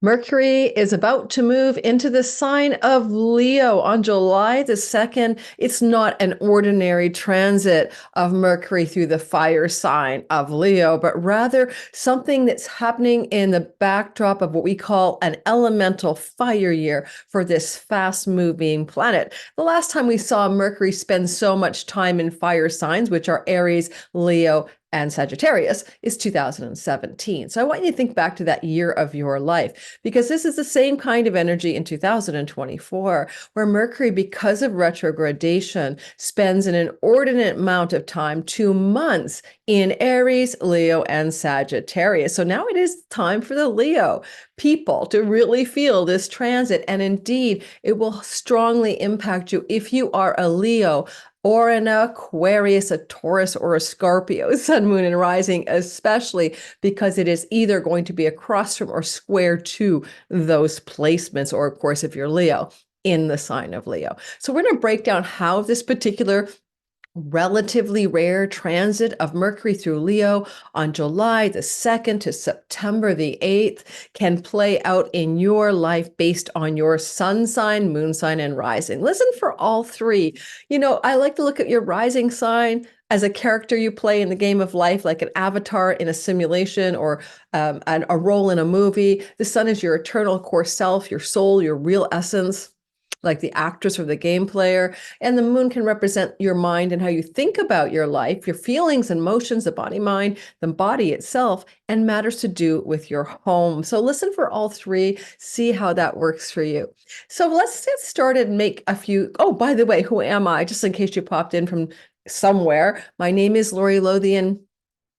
Mercury is about to move into the sign of Leo on July the 2nd. It's not an ordinary transit of Mercury through the fire sign of Leo, but rather something that's happening in the backdrop of what we call an elemental fire year for this fast-moving planet. The last time we saw Mercury spend so much time in fire signs, which are Aries, Leo, and Sagittarius, is 2017. So I want you to think back to that year of your life, because this is the same kind of energy in 2024, where Mercury, because of retrogradation, spends an inordinate amount of time, 2 months, in Aries, Leo, and Sagittarius. So now it is time for the Leo people to really feel this transit. And indeed, it will strongly impact you if you are a Leo, or an Aquarius, a Taurus, or a Scorpio, sun, moon, and rising, especially because it is either going to be across from or square to those placements, or of course, if you're Leo, in the sign of Leo. So we're going to break down how this particular relatively rare transit of Mercury through Leo on July the 2nd to September the 8th can play out in your life based on your sun sign, moon sign, and rising. Listen for all three. You know, I like to look at your rising sign as a character you play in the game of life, like an avatar in a simulation, or a role in a movie. The sun is your eternal core self, your soul, your real essence, like the actress or the game player. And the moon can represent your mind and how you think about your life, your feelings and emotions, the body, mind, the body itself, and matters to do with your home. So listen for all three, see how that works for you. So let's get started and make a few. Oh, by the way, who am I? Just in case you popped in from somewhere. My name is Lori Lothian.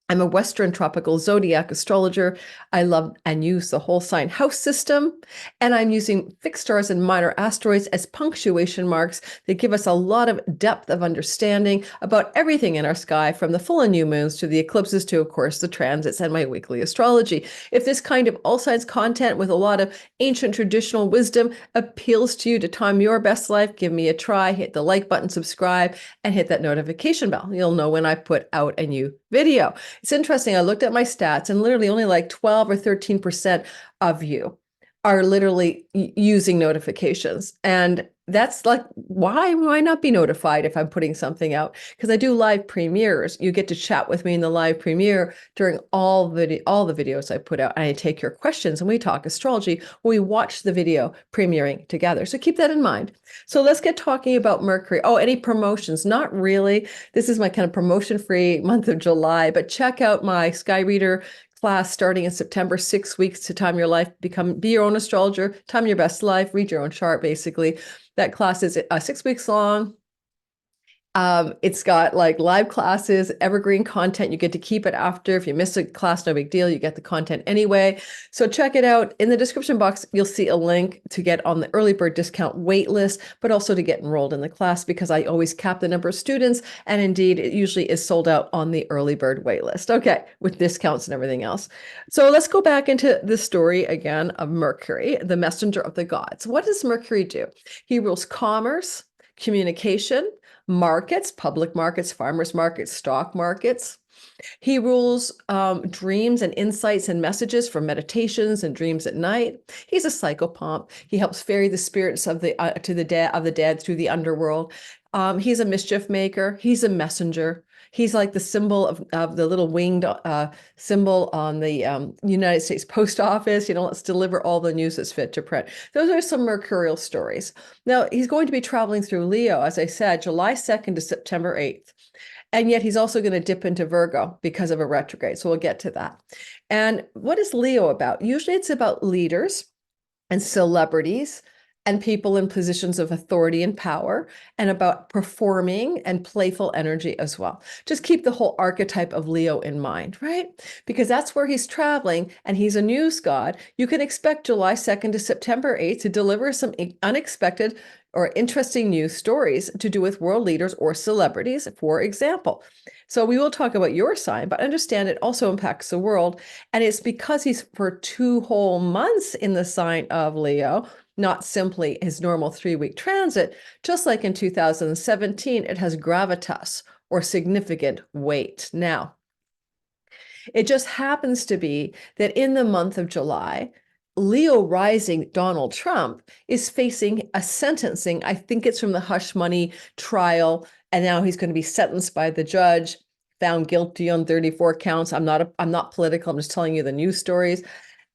I'm a Western tropical zodiac astrologer. I love and use the whole sign house system, and I'm using fixed stars and minor asteroids as punctuation marks that give us a lot of depth of understanding about everything in our sky, from the full and new moons to the eclipses to, of course, the transits and my weekly astrology. If this kind of all signs content with a lot of ancient traditional wisdom appeals to you to time your best life, give me a try. Hit the like button, subscribe, and hit that notification bell. You'll know when I put out a new video. It's interesting. I looked at my stats, and literally only like 12 or 13% of you are literally using notifications. And that's like, why not be notified if I'm putting something out? Because I do live premieres. You get to chat with me in the live premiere during all the videos I put out. And I take your questions and we talk astrology. We watch the video premiering together. So keep that in mind. So let's get talking about Mercury. Oh, any promotions? Not really. This is my kind of promotion-free month of July, but check out my Sky Reader class starting in September, 6 weeks to time your life, be your own astrologer, time your best life, read your own chart, basically. That class is 6 weeks long. It's got like live classes, evergreen content. You get to keep it after. If you miss a class, no big deal. You get the content anyway. So check it out. In the description box, you'll see a link to get on the early bird discount wait list, but also to get enrolled in the class, because I always cap the number of students. And indeed, it usually is sold out on the early bird wait list. Okay, with discounts and everything else. So let's go back into the story again of Mercury, the messenger of the gods. What does Mercury do? He rules commerce, communication, markets, public markets, farmers markets, stock markets. He rules dreams and insights and messages from meditations and dreams at night. He's a psychopomp. He helps ferry the spirits of the dead through the underworld. He's a mischief maker. He's a messenger. He's like the symbol of the little winged symbol on the United States Post Office. You know, let's deliver all the news that's fit to print. Those are some mercurial stories. Now, he's going to be traveling through Leo, as I said, July 2nd to September 8th. And yet he's also going to dip into Virgo because of a retrograde. So we'll get to that. And what is Leo about? Usually it's about leaders and celebrities and people in positions of authority and power, and about performing and playful energy as well. Just keep the whole archetype of Leo in mind, right? Because that's where he's traveling, and he's a news god. You can expect July 2nd to September 8th to deliver some unexpected or interesting news stories to do with world leaders or celebrities, for example. So we will talk about your sign, but understand it also impacts the world. And it's because he's for 2 whole months in the sign of Leo, not simply his normal 3-week transit. Just like in 2017, it has gravitas, or significant weight. Now, it just happens to be that in the month of July, Leo rising Donald Trump is facing a sentencing. I think it's from the hush money trial, and now he's going to be sentenced by the judge, found guilty on 34 counts. I'm not political. I'm just telling you the news stories.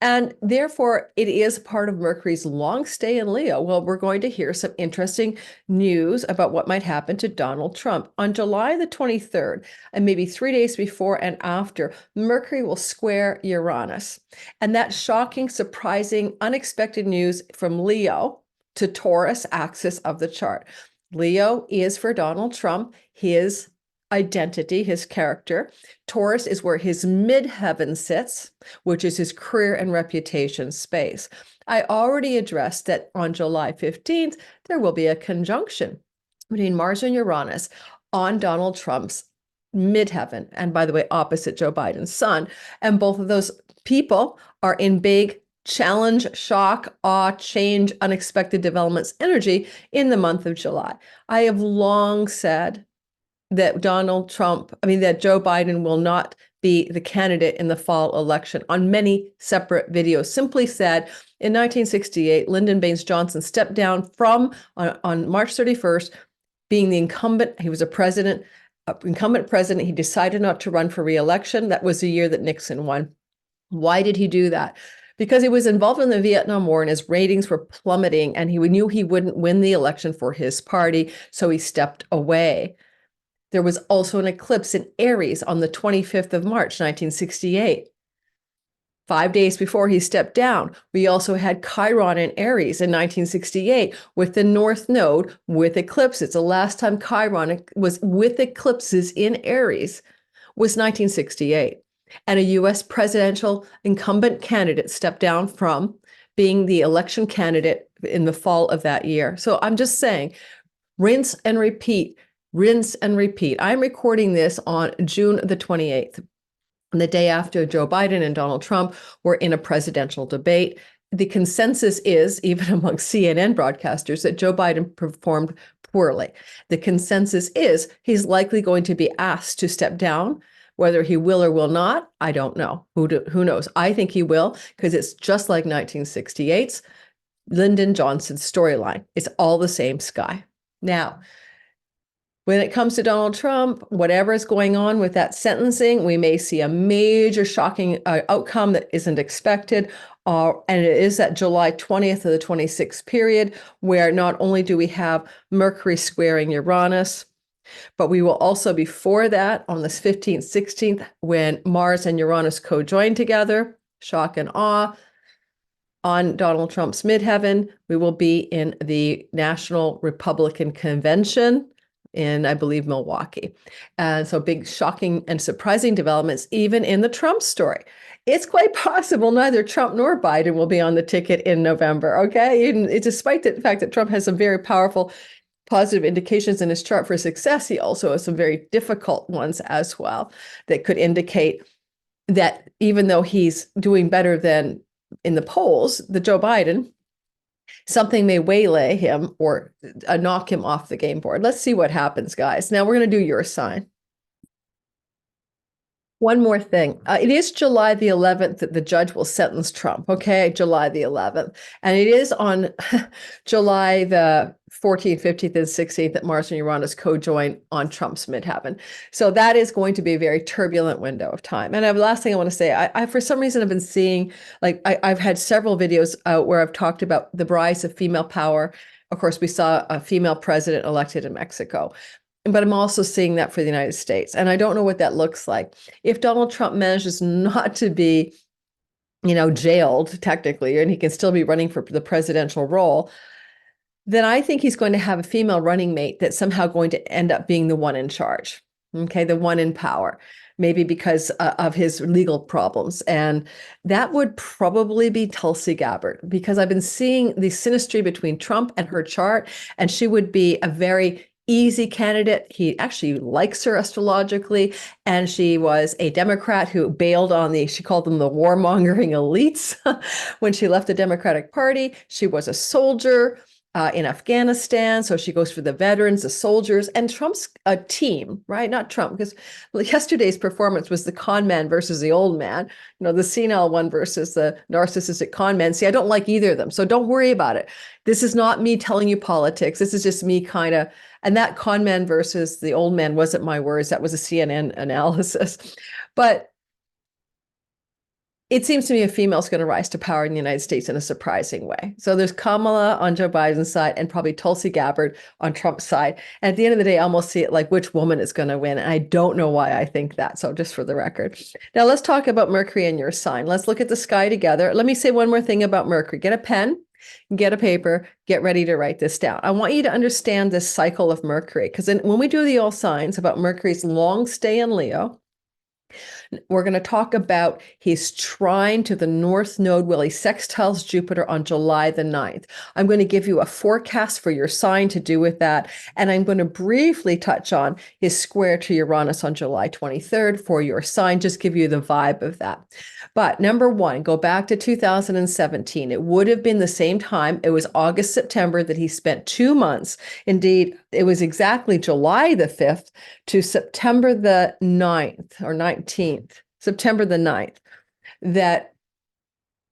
And therefore, it is part of Mercury's long stay in Leo. Well, we're going to hear some interesting news about what might happen to Donald Trump. On July the 23rd, and maybe 3 days before and after, Mercury will square Uranus. And that shocking, surprising, unexpected news from Leo to Taurus axis of the chart. Leo is for Donald Trump, his identity, his character. Taurus is where his midheaven sits, which is his career and reputation space. I already addressed that on July 15th, there will be a conjunction between Mars and Uranus on Donald Trump's midheaven, and by the way, opposite Joe Biden's sun. And both of those people are in big challenge, shock, awe, change, unexpected developments energy in the month of July. I have long said that that Joe Biden will not be the candidate in the fall election on many separate videos. Simply said, in 1968, Lyndon Baines Johnson stepped down from, on March 31st, being the incumbent. He was incumbent president. He decided not to run for re-election. That was the year that Nixon won. Why did he do that? Because he was involved in the Vietnam War and his ratings were plummeting, and he knew he wouldn't win the election for his party, so he stepped away. There was also an eclipse in Aries on the 25th of March, 1968. 5 days before he stepped down, we also had Chiron in Aries in 1968 with the North Node with eclipses. The last time Chiron was with eclipses in Aries was 1968. And a US presidential incumbent candidate stepped down from being the election candidate in the fall of that year. So I'm just saying, rinse and repeat. Rinse and repeat. I'm recording this on June the 28th, the day after Joe Biden and Donald Trump were in a presidential debate. The consensus is, even among CNN broadcasters, that Joe Biden performed poorly. The consensus is he's likely going to be asked to step down. Whether he will or will not, I don't know. Who knows? I think he will, because it's just like 1968's Lyndon Johnson's storyline. It's all the same sky. Now, when it comes to Donald Trump, whatever is going on with that sentencing, we may see a major shocking outcome that isn't expected. And it is that July 20th to the 26th period where not only do we have Mercury squaring Uranus, but we will also, before that, on this 15th, 16th, when Mars and Uranus co-join together, shock and awe, on Donald Trump's midheaven, we will be in the National Republican Convention in, I believe, Milwaukee. And so big, shocking, and surprising developments, even in the Trump story. It's quite possible neither Trump nor Biden will be on the ticket in November, okay? Despite the fact that Trump has some very powerful positive indications in his chart for success, he also has some very difficult ones as well that could indicate that even though he's doing better than in the polls, the Joe Biden, something may waylay him or knock him off the game board. Let's see what happens, guys. Now we're going to do your sign. One more thing. It is July the 11th that the judge will sentence Trump, okay? July the 11th. And it is on July the 14th, 15th, and 16th that Mars and Uranus co-join on Trump's midheaven. So that is going to be a very turbulent window of time. And the last thing I want to say, I for some reason, I've been seeing, I've had several videos where I've talked about the rise of female power. Of course, we saw a female president elected in Mexico. But I'm also seeing that for the United States. And I don't know what that looks like. If Donald Trump manages not to be, jailed technically, and he can still be running for the presidential role, then I think he's going to have a female running mate that's somehow going to end up being the one in charge, okay, the one in power, maybe because of his legal problems. And that would probably be Tulsi Gabbard, because I've been seeing the synastry between Trump and her chart, and she would be a very easy candidate. He actually likes her astrologically, and she was a Democrat who bailed on she called them the warmongering elites when she left the Democratic Party. She was a soldier. in Afghanistan. So she goes for the veterans, the soldiers, and Trump's a team, right? Not Trump, because yesterday's performance was the con man versus the old man, the senile one versus the narcissistic con man. See, I don't like either of them. So don't worry about it. This is not me telling you politics. This is just me and that con man versus the old man wasn't my words. That was a CNN analysis. But it seems to me a female is going to rise to power in the United States in a surprising way. So there's Kamala on Joe Biden's side and probably Tulsi Gabbard on Trump's side. And at the end of the day, I almost see it like which woman is going to win. And I don't know why I think that. So just for the record. Now let's talk about Mercury and your sign. Let's look at the sky together. Let me say one more thing about Mercury. Get a pen, get a paper, get ready to write this down. I want you to understand this cycle of Mercury, because when we do the all signs about Mercury's long stay in Leo, we're going to talk about his trine to the North Node while he sextiles Jupiter on July the 9th. I'm going to give you a forecast for your sign to do with that. And I'm going to briefly touch on his square to Uranus on July 23rd for your sign, just give you the vibe of that. But number one, go back to 2017. It would have been the same time. It was August, September that he spent 2 months. Indeed, it was exactly July the 5th to September the 9th or 19th. September the 9th, that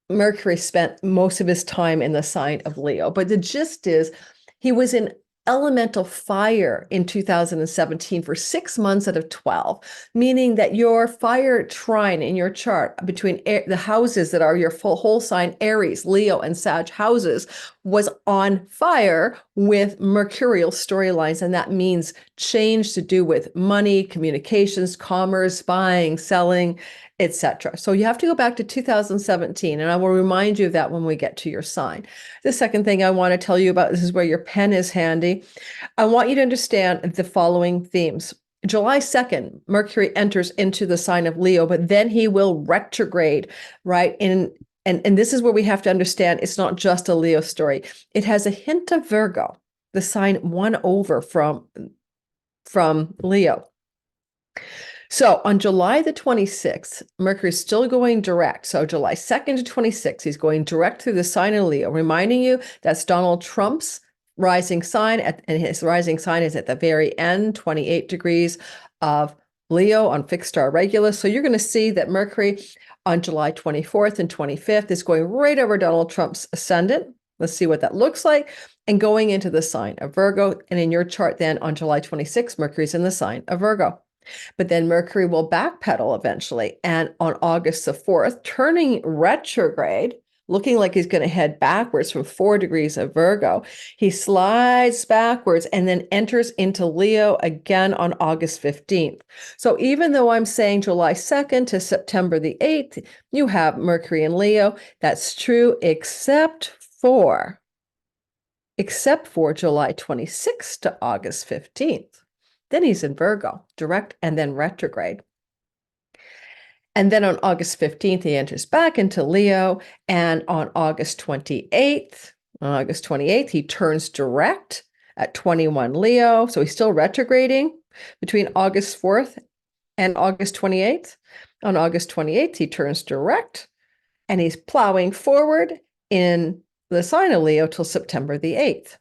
Mercury spent most of his time in the sign of Leo. But the gist is he was in elemental fire in 2017 for 6 months out of 12, meaning that your fire trine in your chart between the houses that are your whole sign, Aries, Leo, and Sag houses, was on fire with mercurial storylines. And that means change to do with money, communications, commerce, buying, selling, etc. So you have to go back to 2017, and I will remind you of that when we get to your sign. The second thing I want to tell you about, this is where your pen is handy. I want you to understand the following themes. July 2nd, Mercury enters into the sign of Leo, but then he will retrograde, right? And this is where we have to understand it's not just a Leo story. It has a hint of Virgo, the sign one over from Leo. So on July the 26th, Mercury is still going direct. So July 2nd to 26th, he's going direct through the sign of Leo, reminding you that's Donald Trump's rising sign, and his rising sign is at the very end, 28 degrees of Leo on fixed star Regulus. So you're going to see that Mercury on July 24th and 25th is going right over Donald Trump's ascendant. Let's see what that looks like. And going into the sign of Virgo. And in your chart then on July 26th, Mercury's in the sign of Virgo. But then Mercury will backpedal eventually. And on August the 4th, turning retrograde, looking like he's going to head backwards from 4 degrees of Virgo, he slides backwards and then enters into Leo again on August 15th. So even though I'm saying July 2nd to September the 8th, you have Mercury in Leo. That's true, except for July 26th to August 15th. Then he's in Virgo, direct and then retrograde. And then on August 15th, he enters back into Leo. And on August 28th, he turns direct at 21 Leo. So he's still retrograding between August 4th and August 28th. On August 28th, he turns direct and he's plowing forward in the sign of Leo till September the 8th.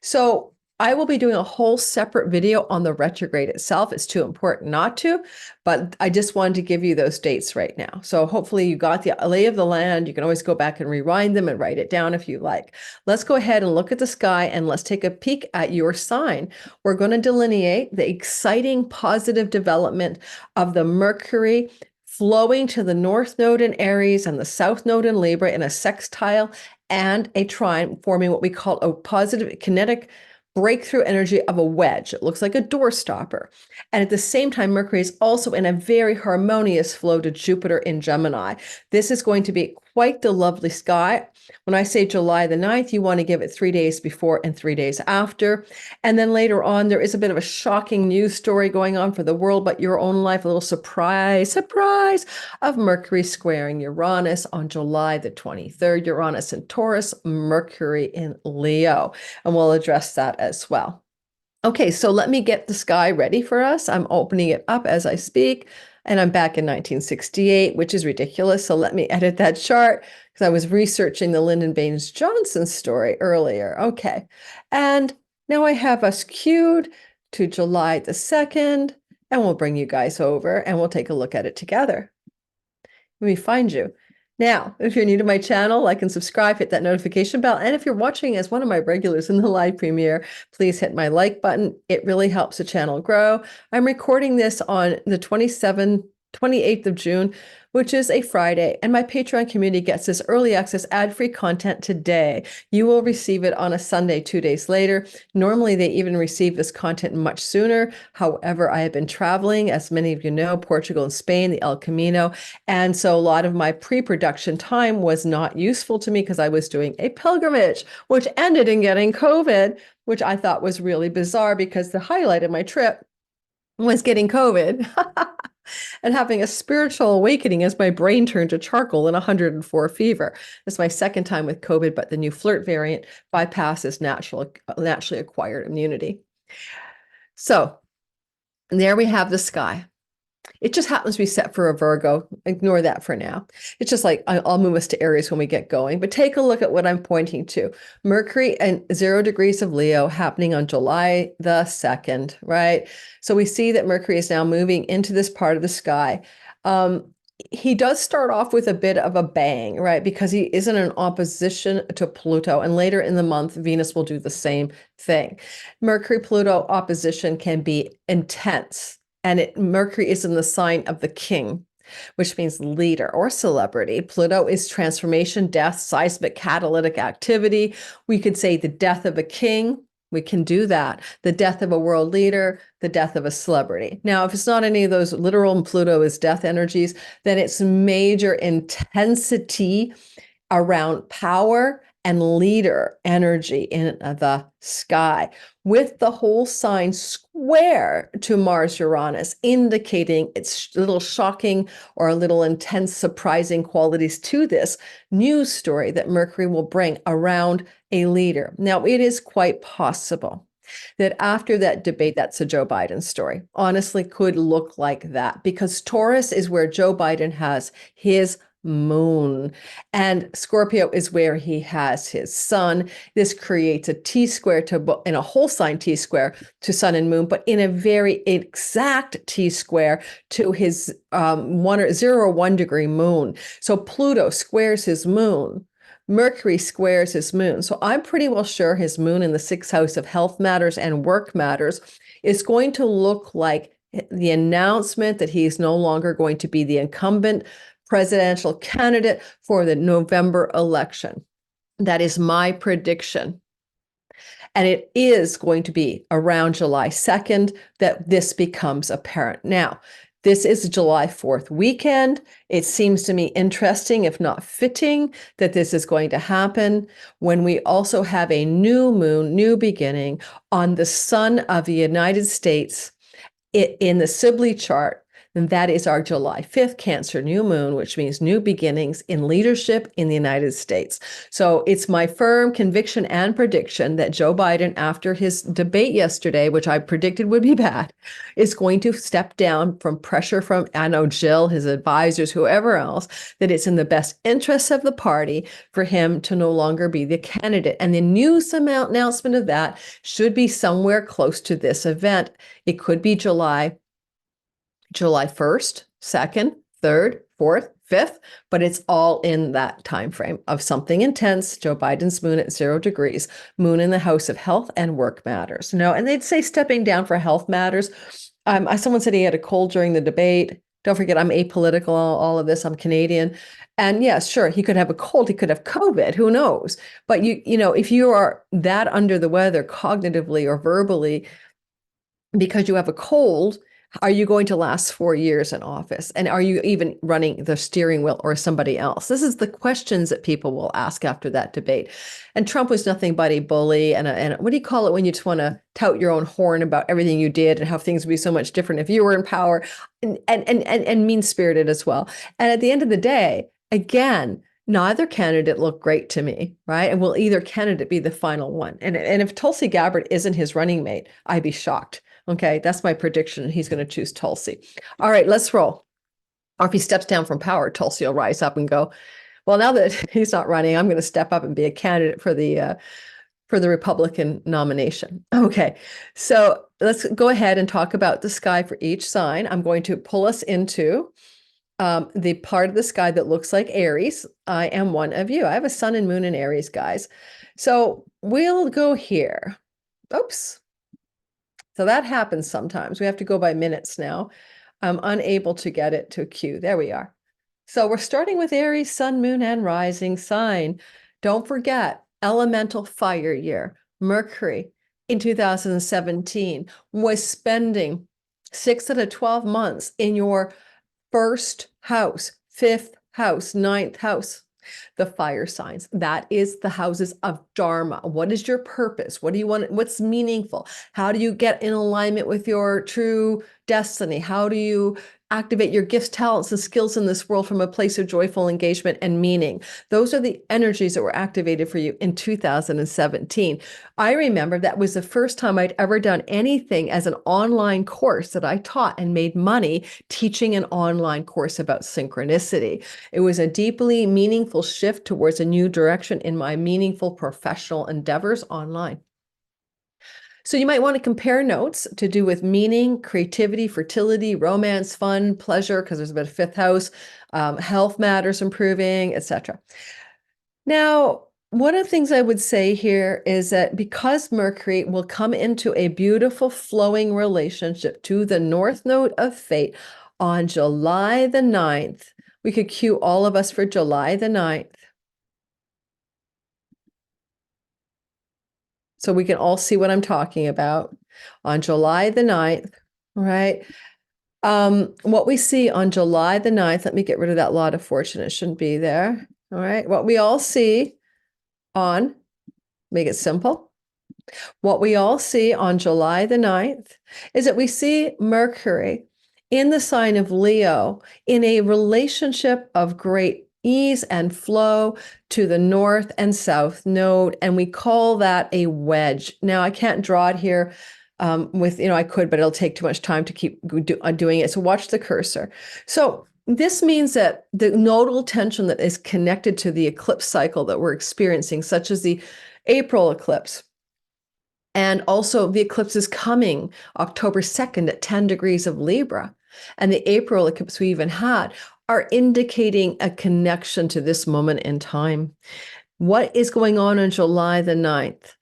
So I will be doing a whole separate video on the retrograde itself. It's too important not to, but I just wanted to give you those dates right now. So hopefully you got the lay of the land. You can always go back and rewind them and write it down if you like. Let's go ahead and look at the sky and let's take a peek at your sign. We're going to delineate the exciting positive development of the Mercury flowing to the North Node in Aries and the South Node in Libra in a sextile and a trine, forming what we call a positive kinetic breakthrough energy of a wedge. It looks like a door stopper. And at the same time, Mercury is also in a very harmonious flow to Jupiter in Gemini. This is going to be quite the lovely sky. When I say July the 9th, you want to give it 3 days before and 3 days after. And then later on, there is a bit of a shocking news story going on for the world, but your own life, a little surprise of Mercury squaring Uranus on July the 23rd. Uranus in Taurus, Mercury in Leo. And we'll address that as well. Okay, so let me get the sky ready for us. I'm opening it up as I speak. And I'm back in 1968, which is ridiculous. So let me edit that chart because I was researching the Lyndon Baines Johnson story earlier. Okay. And now I have us queued to July the 2nd, and we'll bring you guys over and we'll take a look at it together. Let me find you. Now, if you're new to my channel, like and subscribe, hit that notification bell. And if you're watching as one of my regulars in the live premiere, please hit my like button. It really helps the channel grow. I'm recording this on the 28th of June, which is a Friday, and my Patreon community gets this early access ad-free content today. You will receive it on a Sunday, 2 days later. Normally, they even receive this content much sooner. However, I have been traveling, as many of you know, Portugal and Spain, the El Camino, and so a lot of my pre-production time was not useful to me because I was doing a pilgrimage, which ended in getting COVID, which I thought was really bizarre because the highlight of my trip was getting COVID. And having a spiritual awakening as my brain turned to charcoal in 104 fever. It's my second time with COVID, but the new flirt variant bypasses naturally acquired immunity. So there we have the sky. It just happens to be set for a Virgo. Ignore that for now. It's just like, I'll move us to Aries when we get going. But take a look at what I'm pointing to. Mercury and 0 degrees of Leo happening on July the 2nd, right? So we see that Mercury is now moving into this part of the sky. He does start off with a bit of a bang, right? Because he is in an opposition to Pluto. And later in the month, Venus will do the same thing. Mercury-Pluto opposition can be intense. And Mercury is in the sign of the king, which means leader or celebrity. Pluto is transformation, death, seismic, catalytic activity. We could say the death of a king. We can do that. The death of a world leader, the death of a celebrity. Now, if it's not any of those literal and Pluto is death energies, then it's major intensity around power and leader energy in the sky, with the whole sign square to Mars Uranus, indicating its little shocking or a little intense, surprising qualities to this news story that Mercury will bring around a leader. Now, it is quite possible that after that debate, that's a Joe Biden story, honestly could look like that, because Taurus is where Joe Biden has his moon, and Scorpio is where he has his sun. This creates a T-square in a whole sign T-square to sun and moon, but in a very exact T-square to his 0 or 1 degree moon. So Pluto squares his moon. Mercury squares his moon. So I'm pretty well sure his moon in the 6th house of health matters and work matters is going to look like the announcement that he's no longer going to be the incumbent presidential candidate for the November election. That is my prediction. And it is going to be around July 2nd that this becomes apparent. Now, this is July 4th weekend. It seems to me interesting, if not fitting, that this is going to happen when we also have a new moon, new beginning on the sun of the United States in the Sibley chart. And that is our July 5th Cancer new moon, which means new beginnings in leadership in the United States. So it's my firm conviction and prediction that Joe Biden, after his debate yesterday, which I predicted would be bad, is going to step down from pressure from, I know, Jill, his advisors, whoever else, that it's in the best interests of the party for him to no longer be the candidate. And the news announcement of that should be somewhere close to this event. It could be July 1st, 2nd, 3rd, 4th, 5th, but it's all in that time frame of something intense. Joe Biden's moon at 0 degrees, moon in the house of health and work matters. No, and they'd say stepping down for health matters. Someone said he had a cold during the debate. Don't forget, I'm apolitical, all of this. I'm Canadian. And yes, sure, he could have a cold. He could have COVID. Who knows? But you know, if you are that under the weather cognitively or verbally because you have a cold, are you going to last 4 years in office? And are you even running the steering wheel or somebody else? This is the questions that people will ask after that debate. And Trump was nothing but a bully and what do you call it when you just want to tout your own horn about everything you did and how things would be so much different if you were in power, and mean-spirited as well. And at the end of the day, again, neither candidate looked great to me, right? And will either candidate be the final one? And if Tulsi Gabbard isn't his running mate, I'd be shocked. Okay, that's my prediction. He's going to choose Tulsi. All right, let's roll. Or if he steps down from power, Tulsi will rise up and go, well, now that he's not running, I'm going to step up and be a candidate for the Republican nomination. Okay, so let's go ahead and talk about the sky for each sign. I'm going to pull us into the part of the sky that looks like Aries. I am one of you. I have a sun and moon in Aries, guys. So we'll go here. Oops. So that happens sometimes. We have to go by minutes now. I'm unable to get it to queue. There we are. So we're starting with Aries, sun, moon, and rising sign. Don't forget, elemental fire year. Mercury in 2017 was spending 6 out of 12 months in your first house, fifth house, ninth house, the fire signs. That is the houses of Dharma. What is your purpose? What do you want? What's meaningful? How do you get in alignment with your true destiny? How do you activate your gifts, talents, and skills in this world from a place of joyful engagement and meaning? Those are the energies that were activated for you in 2017. I remember that was the first time I'd ever done anything as an online course that I taught and made money teaching an online course about synchronicity. It was a deeply meaningful shift towards a new direction in my meaningful professional endeavors online. So you might want to compare notes to do with meaning, creativity, fertility, romance, fun, pleasure, because there's about a fifth house, health matters improving, etc. Now, one of the things I would say here is that because Mercury will come into a beautiful flowing relationship to the North Node of Fate on July the 9th, we could cue all of us for July the 9th. So we can all see what I'm talking about on July the 9th, right? What we see on July the 9th, let me get rid of that lot of fortune. It shouldn't be there. All right. What we all see on, make it simple. What we all see on July the 9th is that we see Mercury in the sign of Leo in a relationship of great ease and flow to the north and south node, and we call that a wedge. Now, I can't draw it here I could, but it'll take too much time to keep doing it. So watch the cursor. So this means that the nodal tension that is connected to the eclipse cycle that we're experiencing, such as the April eclipse, and also the eclipse is coming October 2nd at 10 degrees of Libra, and the April eclipse we even had, are indicating a connection to this moment in time. What is going on July the 9th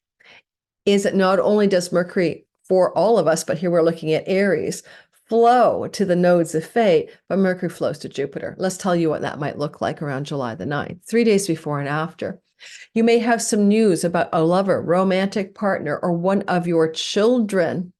is that not only does Mercury, for all of us, but here we're looking at Aries, flow to the nodes of fate, but Mercury flows to Jupiter. Let's tell you what that might look like around July the 9th, 3 days before and after. You may have some news about a lover, romantic partner, or one of your children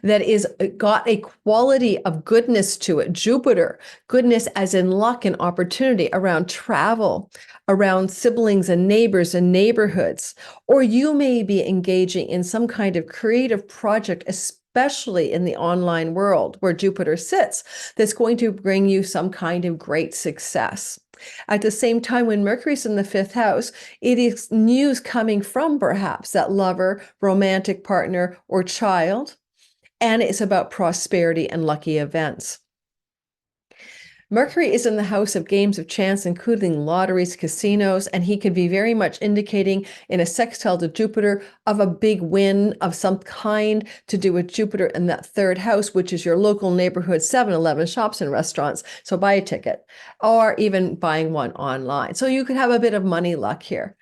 that is got a quality of goodness to it. Jupiter, goodness as in luck and opportunity around travel, around siblings and neighbors and neighborhoods. Or you may be engaging in some kind of creative project, especially in the online world where Jupiter sits, that's going to bring you some kind of great success. At the same time, when Mercury's in the fifth house, it is news coming from perhaps that lover, romantic partner, or child. And it's about prosperity and lucky events. Mercury is in the house of games of chance, including lotteries, casinos, and he could be very much indicating in a sextile to Jupiter of a big win of some kind to do with Jupiter in that third house, which is your local neighborhood 7-Eleven shops and restaurants. So buy a ticket, or even buying one online. So you could have a bit of money luck here.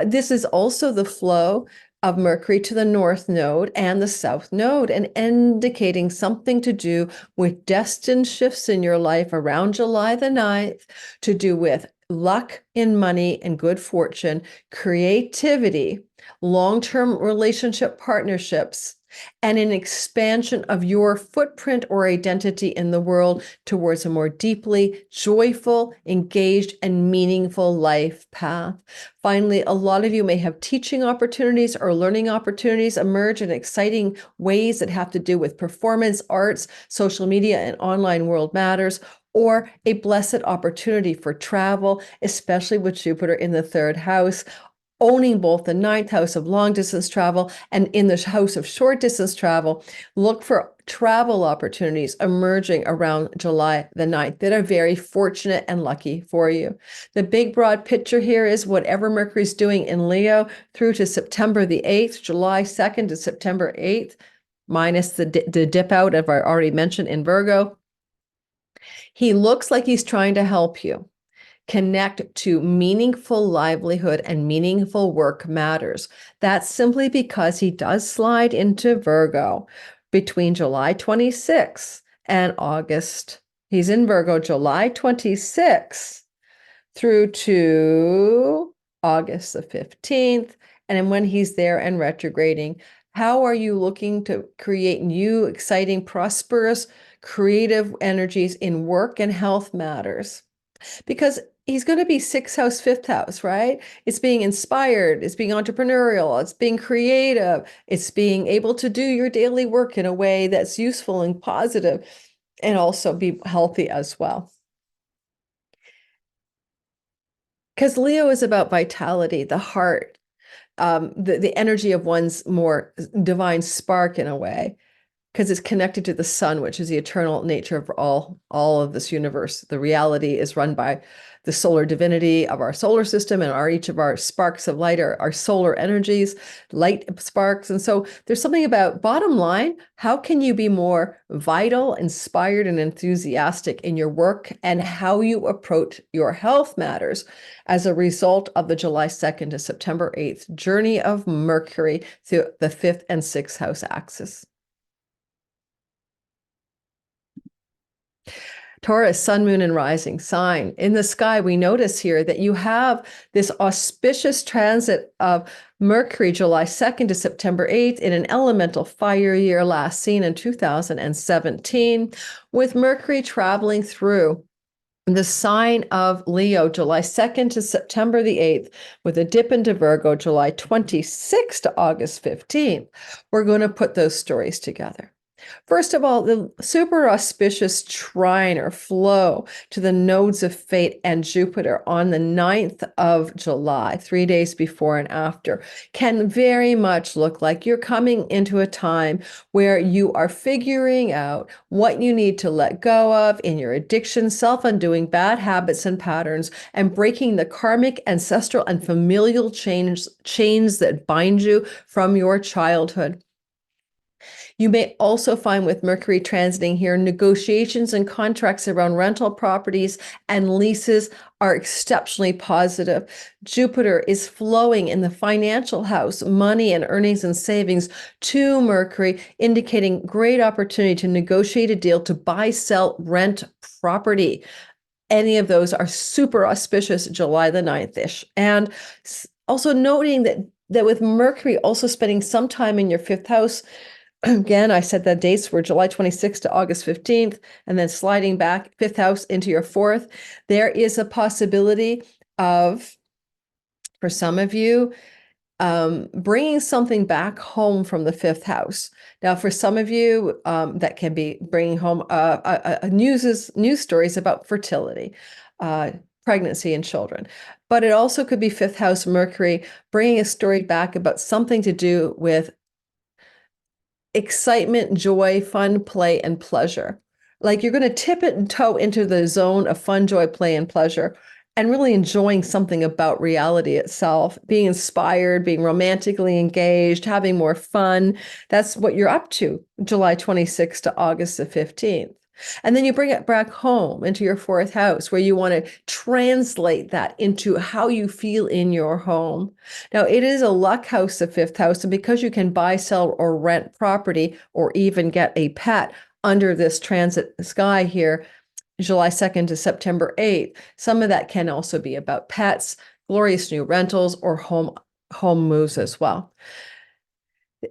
This is also the flow of Mercury to the North Node and the South Node, and indicating something to do with destined shifts in your life around July the 9th, to do with luck in money and good fortune, creativity, long-term relationship partnerships, and an expansion of your footprint or identity in the world towards a more deeply joyful, engaged, and meaningful life path. Finally, a lot of you may have teaching opportunities or learning opportunities emerge in exciting ways that have to do with performance, arts, social media, and online world matters, or a blessed opportunity for travel, especially with Jupiter in the third house, owning both the ninth house of long distance travel and in the house of short distance travel. Look for travel opportunities emerging around July the 9th that are very fortunate and lucky for you. The big broad picture here is whatever Mercury's doing in Leo through to September the 8th, July 2nd to September 8th, minus the dip out of I already mentioned in Virgo. He looks like he's trying to help you connect to meaningful livelihood and meaningful work matters. That's simply because he does slide into Virgo between July 26th and August. He's in Virgo July 26th through to August the 15th. And when he's there and retrograding, how are you looking to create new, exciting, prosperous, creative energies in work and health matters? Because he's going to be sixth house, fifth house, right? It's being inspired, it's being entrepreneurial, it's being creative, it's being able to do your daily work in a way that's useful and positive, and also be healthy as well. Because Leo is about vitality, the heart, the energy of one's more divine spark in a way, because it's connected to the sun, which is the eternal nature of all of this universe. The reality is run by the solar divinity of our solar system, and each of our sparks of light are our solar energies, light sparks. And so there's something about, bottom line, how can you be more vital, inspired, and enthusiastic in your work, and how you approach your health matters as a result of the July 2nd to September 8th journey of Mercury through the 5th and 6th house axis. Taurus, sun, moon, and rising sign. In the sky, we notice here that you have this auspicious transit of Mercury, July 2nd to September 8th, in an elemental fire year last seen in 2017, with Mercury traveling through the sign of Leo, July 2nd to September the 8th, with a dip into Virgo, July 26th to August 15th. We're going to put those stories together. First of all, the super auspicious trine or flow to the nodes of fate and Jupiter on the 9th of July, 3 days before and after, can very much look like you're coming into a time where you are figuring out what you need to let go of in your addiction, self-undoing bad habits and patterns, and breaking the karmic, ancestral, and familial chains that bind you from your childhood. You may also find with Mercury transiting here, negotiations and contracts around rental properties and leases are exceptionally positive. Jupiter is flowing in the financial house, money and earnings and savings to Mercury, indicating great opportunity to negotiate a deal to buy, sell, rent property. Any of those are super auspicious July the 9th-ish. And also noting that with Mercury also spending some time in your 5th house, again, I said the dates were July 26th to August 15th, and then sliding back 5th house into your 4th. There is a possibility of, for some of you, bringing something back home from the 5th house. Now, for some of you, that can be bringing home news stories about fertility, pregnancy, and children. But it also could be 5th house Mercury bringing a story back about something to do with excitement, joy, fun, play, and pleasure. Like you're going to tip it and toe into the zone of fun, joy, play, and pleasure, and really enjoying something about reality itself, being inspired, being romantically engaged, having more fun. That's what you're up to July 26th to August the 15th. And then you bring it back home into your 4th house, where you want to translate that into how you feel in your home. Now, it is a luck house, the 5th house, and because you can buy, sell, or rent property, or even get a pet under this transit sky here, July 2nd to September 8th, some of that can also be about pets, glorious new rentals, or home moves as well.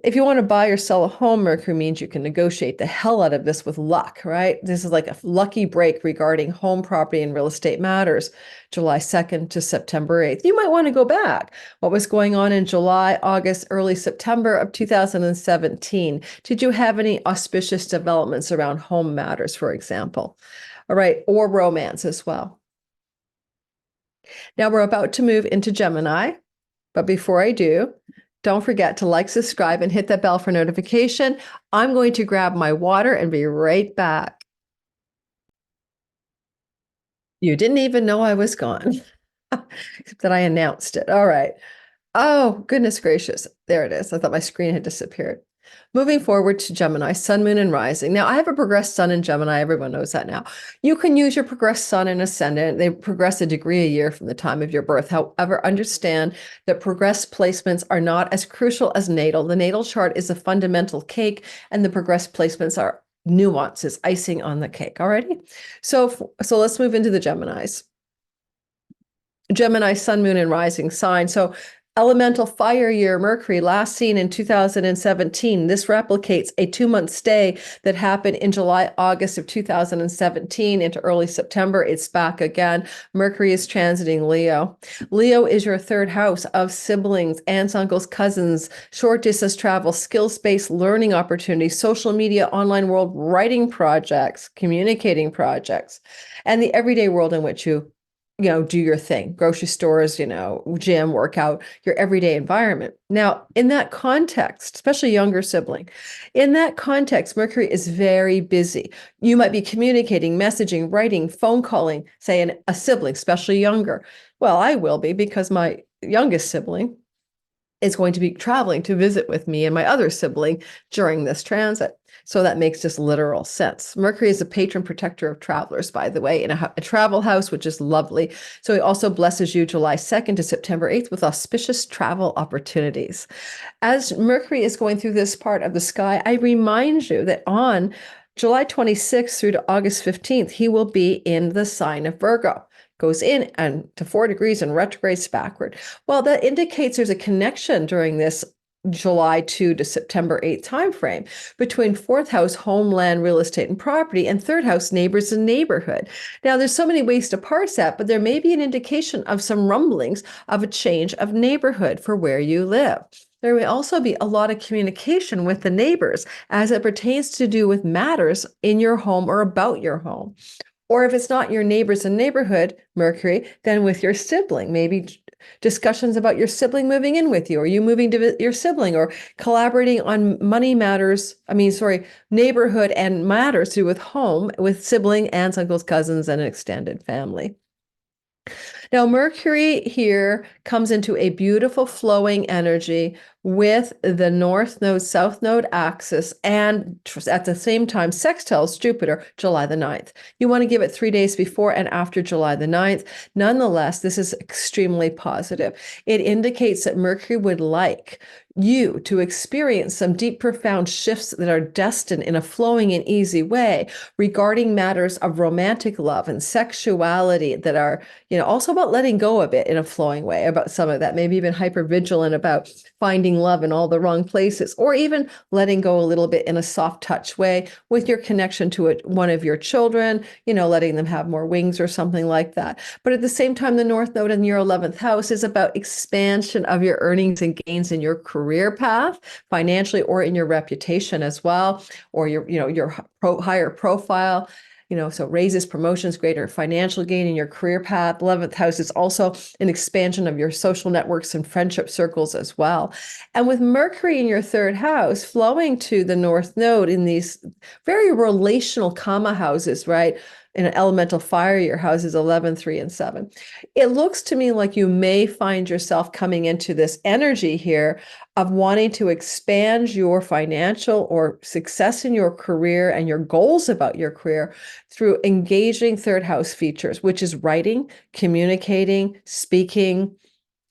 If you want to buy or sell a home, Mercury means you can negotiate the hell out of this with luck, right? This is like a lucky break regarding home, property, and real estate matters, July 2nd to September 8th. You might want to go back. What was going on in July, August, early September of 2017? Did you have any auspicious developments around home matters, for example? All right, or romance as well. Now we're about to move into Gemini, but before I do, Don't forget to like, subscribe, and hit that bell for notification. I'm going to grab my water and be right back. You didn't even know I was gone, except that I announced it. All right. Oh, goodness gracious. There it is. I thought my screen had disappeared. Moving forward to Gemini, Sun, Moon, and Rising. Now, I have a progressed Sun in Gemini. Everyone knows that now. You can use your progressed Sun and Ascendant. They progress a degree a year from the time of your birth. However, understand that progressed placements are not as crucial as natal. The natal chart is a fundamental cake, and the progressed placements are nuances, icing on the cake. Alrighty. So let's move into the Geminis. Gemini, Sun, Moon, and Rising sign. So elemental fire year Mercury, last seen in 2017. This replicates a 2-month stay that happened in July, August of 2017 into early September. It's back again. Mercury is transiting Leo. Leo is your third house of siblings, aunts, uncles, cousins, short distance travel, skills-based learning opportunities, social media, online world, writing projects, communicating projects, and the everyday world in which you do your thing, grocery stores, gym, workout, your everyday environment. Now, in that context, especially younger sibling, in that context, Mercury is very busy. You might be communicating, messaging, writing, phone calling, say a sibling, especially younger. Well, I will be because my youngest sibling is going to be traveling to visit with me and my other sibling during this transit. So that makes just literal sense. Mercury is a patron protector of travelers, by the way, in a travel house, which is lovely. So he also blesses you July 2nd to September 8th with auspicious travel opportunities. As Mercury is going through this part of the sky, I remind you that on July 26th through to August 15th, he will be in the sign of Virgo. Goes in and to 4 degrees and retrogrades backward. Well, that indicates there's a connection during this July 2 to September 8th timeframe between 4th house, homeland, real estate, and property, and 3rd house, neighbors and neighborhood. Now, there's so many ways to parse that, but there may be an indication of some rumblings of a change of neighborhood for where you live. There may also be a lot of communication with the neighbors as it pertains to do with matters in your home or about your home. Or if it's not your neighbors and neighborhood, Mercury, then with your sibling, maybe discussions about your sibling moving in with you, or you moving to your sibling, or collaborating on money matters. Neighborhood and matters to do with home, with sibling, aunts, uncles, cousins, and an extended family. Now, Mercury here comes into a beautiful flowing energy with the North Node, South Node axis, and at the same time sextiles Jupiter, July the 9th. You want to give it 3 days before and after July the 9th. Nonetheless, this is extremely positive. It indicates that Mercury would like you to experience some deep, profound shifts that are destined in a flowing and easy way regarding matters of romantic love and sexuality that are, also about letting go a bit in a flowing way about some of that, maybe even hyper vigilant about finding love in all the wrong places, or even letting go a little bit in a soft touch way with your connection to one of your children, letting them have more wings or something like that. But at the same time, the North Node in your 11th house is about expansion of your earnings and gains in your career path, financially, or in your reputation as well, or your higher profile. So raises, promotions, greater financial gain in your career path. 11th house is also an expansion of your social networks and friendship circles as well. And with Mercury in your 3rd house flowing to the North Node in these very relational karma houses, right? In an elemental fire, your houses 11, 3, and 7. It looks to me like you may find yourself coming into this energy here of wanting to expand your financial or success in your career and your goals about your career through engaging 3rd house features, which is writing, communicating, speaking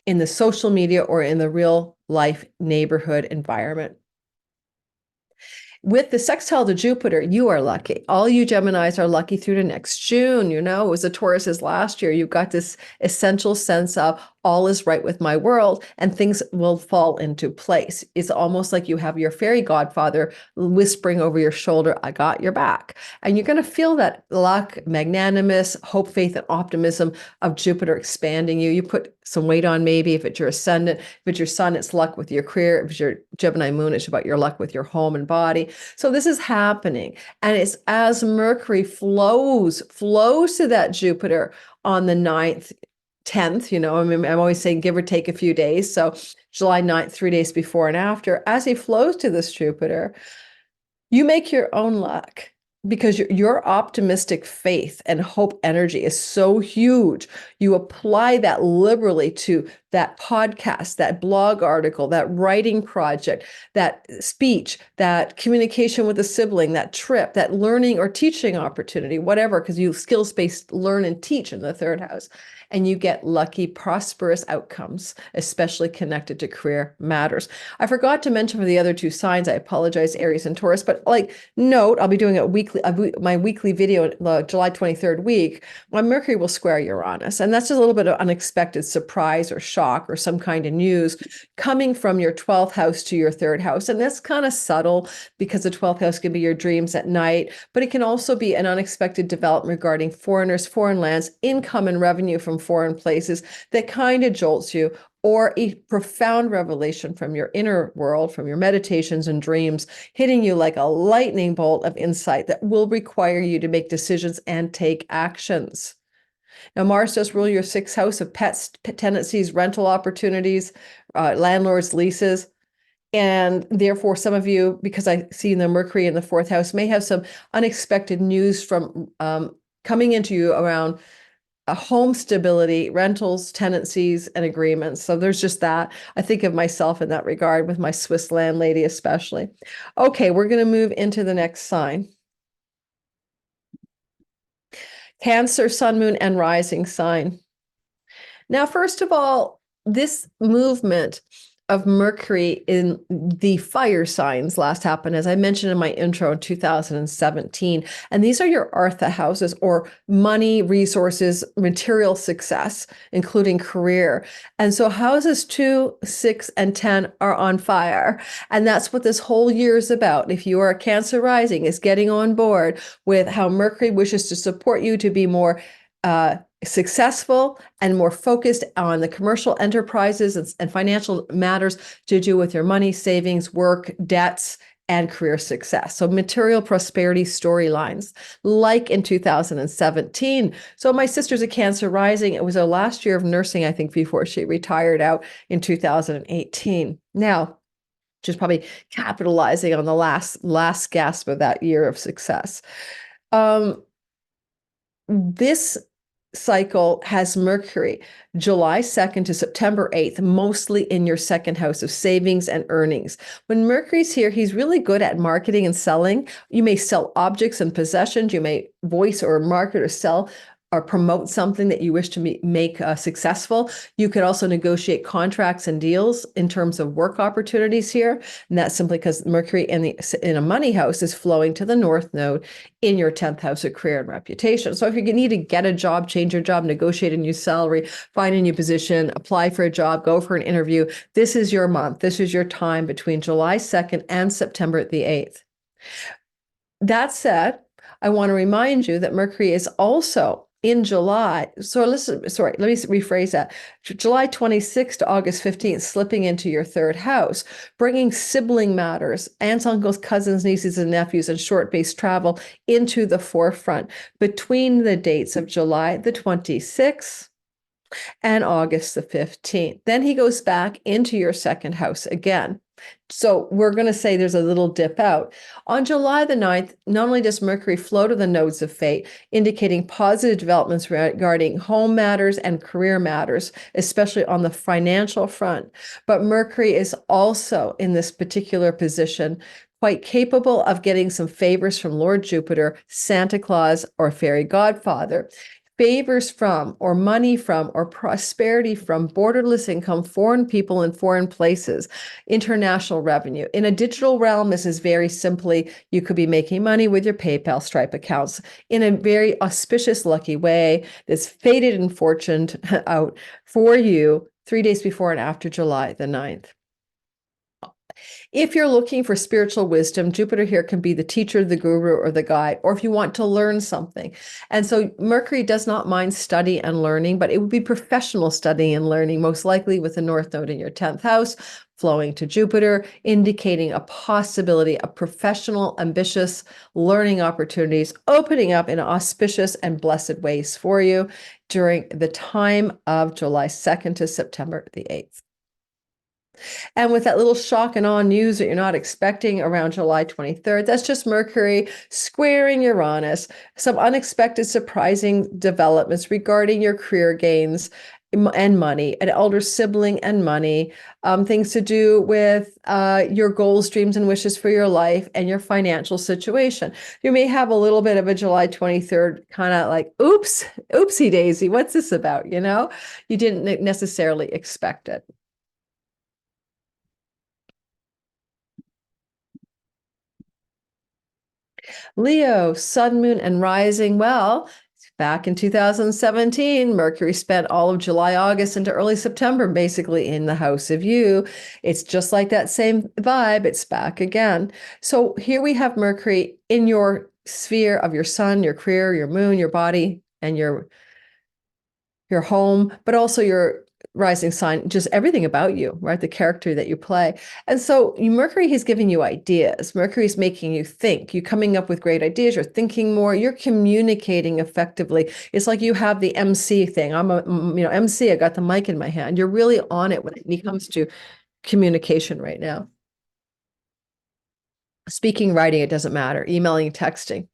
in the social media or in the real life neighborhood environment. With the sextile to Jupiter, you are lucky. All you Geminis are lucky through to next June. It was the Tauruses last year. You've got this essential sense of all is right with my world and things will fall into place. It's almost like you have your fairy godfather whispering over your shoulder, I got your back. And you're going to feel that luck, magnanimous, hope, faith, and optimism of Jupiter expanding you. You put some weight on maybe if it's your ascendant. If it's your sun, it's luck with your career. If it's your Gemini moon, it's about your luck with your home and body. So this is happening. And it's as Mercury flows to that Jupiter on the 9th, 10th, I mean, I'm always saying give or take a few days. So July 9th, 3 days before and after, as he flows to this Jupiter, you make your own luck because your optimistic faith and hope energy is so huge. You apply that liberally to that podcast, that blog article, that writing project, that speech, that communication with a sibling, that trip, that learning or teaching opportunity, whatever, because you skills-based learn and teach in the third house. And you get lucky, prosperous outcomes, especially connected to career matters. I forgot to mention for the other two signs, I apologize, Aries and Taurus, but note, I'll be doing my weekly video the July 23rd week when Mercury will square Uranus. And that's just a little bit of unexpected surprise or shock or some kind of news coming from your 12th house to your third house. And that's kind of subtle because the 12th house can be your dreams at night, but it can also be an unexpected development regarding foreigners, foreign lands, income and revenue from foreign places that kind of jolts you, or a profound revelation from your inner world, from your meditations and dreams, hitting you like a lightning bolt of insight that will require you to make decisions and take actions. Now, Mars does rule your sixth house of pets, tenancies, rental opportunities, landlords, leases. And therefore, some of you, because I see the Mercury in the fourth house, may have some unexpected news from coming into you around home stability, rentals, tenancies, and agreements. So there's just that. I think of myself in that regard with my Swiss landlady especially. Okay, we're going to move into the next sign. Cancer, sun, moon, and rising sign. Now, first of all, this movement of Mercury in the fire signs last happened, as I mentioned in my intro, in 2017. And these are your Artha houses, or money, resources, material success, including career. And so houses 2, 6, and 10 are on fire. And that's what this whole year is about. If you are a Cancer rising, is getting on board with how Mercury wishes to support you to be more successful and more focused on the commercial enterprises and financial matters to do with your money, savings, work, debts, and career success. So material prosperity storylines, like in 2017. So my sister's a Cancer rising. It was her last year of nursing, I think, before she retired out in 2018. Now, she's probably capitalizing on the last gasp of that year of success. This cycle has Mercury July 2nd to September 8th, mostly in your second house of savings and earnings. When Mercury's here, he's really good at marketing and selling. You may sell objects and possessions. You may voice or market or sell or promote something that you wish to make successful. You could also negotiate contracts and deals in terms of work opportunities here. And that's simply because Mercury in a money house is flowing to the North Node in your 10th house of career and reputation. So if you need to get a job, change your job, negotiate a new salary, find a new position, apply for a job, go for an interview, this is your month. This is your time between July 2nd and September the 8th. That said, I want to remind you that Mercury is also in July. So let me rephrase that. July 26th to August 15th, slipping into your third house, bringing sibling matters, aunts, uncles, cousins, nieces, and nephews, and short-based travel into the forefront between the dates of July the 26th and August the 15th. Then he goes back into your second house again. So we're going to say there's a little dip out. On July the 9th, not only does Mercury flow to the nodes of fate, indicating positive developments regarding home matters and career matters, especially on the financial front, but Mercury is also in this particular position quite capable of getting some favors from Lord Jupiter, Santa Claus, or fairy godfather. Favors from, or money from, or prosperity from borderless income, foreign people in foreign places, international revenue. In a digital realm, this is very simply, you could be making money with your PayPal, Stripe accounts in a very auspicious, lucky way that's fated and fortuned out for you 3 days before and after July the 9th. If you're looking for spiritual wisdom, Jupiter here can be the teacher, the guru, or the guide, or if you want to learn something. And so Mercury does not mind study and learning, but it would be professional study and learning, most likely with the North Node in your 10th house, flowing to Jupiter, indicating a possibility of professional, ambitious learning opportunities opening up in auspicious and blessed ways for you during the time of July 2nd to September the 8th. And with that little shock and awe news that you're not expecting around July 23rd, that's just Mercury squaring Uranus, some unexpected, surprising developments regarding your career gains and money, an elder sibling and money, things to do with your goals, dreams, and wishes for your life and your financial situation. You may have a little bit of a July 23rd kind of like, oops, oopsie daisy, what's this about? You know, you didn't necessarily expect it. Leo, sun, moon, and rising. Well, back in 2017, Mercury spent all of July, August into early September, basically in the house of you. It's just like that same vibe. It's back again. So here we have Mercury in your sphere of your sun, your career, your moon, your body, and your home, but also your rising sign, just everything about you, right? The character that you play. And so Mercury is giving you ideas. Mercury is making you think. You're coming up with great ideas. You're thinking more. You're communicating effectively. It's like you have the MC thing. I'm a MC. I got the mic in my hand. You're really on it when it comes to communication right now. Speaking, writing, it doesn't matter. Emailing, texting.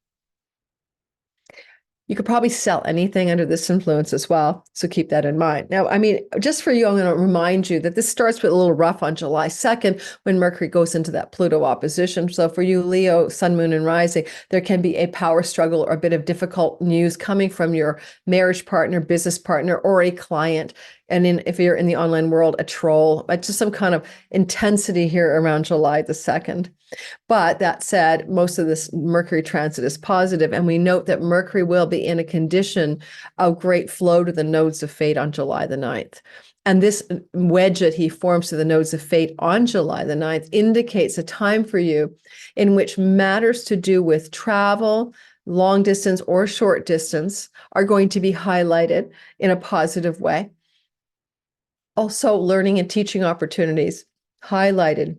You could probably sell anything under this influence as well. So keep that in mind. Now, I mean, just for you, I'm going to remind you that this starts with a little rough on July 2nd when Mercury goes into that Pluto opposition. So for you, Leo, sun, moon, and rising, there can be a power struggle or a bit of difficult news coming from your marriage partner, business partner, or a client. And if you're in the online world, a troll, but just some kind of intensity here around July the 2nd. But that said, most of this Mercury transit is positive, and we note that Mercury will be in a condition of great flow to the nodes of fate on July the 9th. And this wedge that he forms to the nodes of fate on July the 9th indicates a time for you in which matters to do with travel, long distance or short distance, are going to be highlighted in a positive way. Also, learning and teaching opportunities highlighted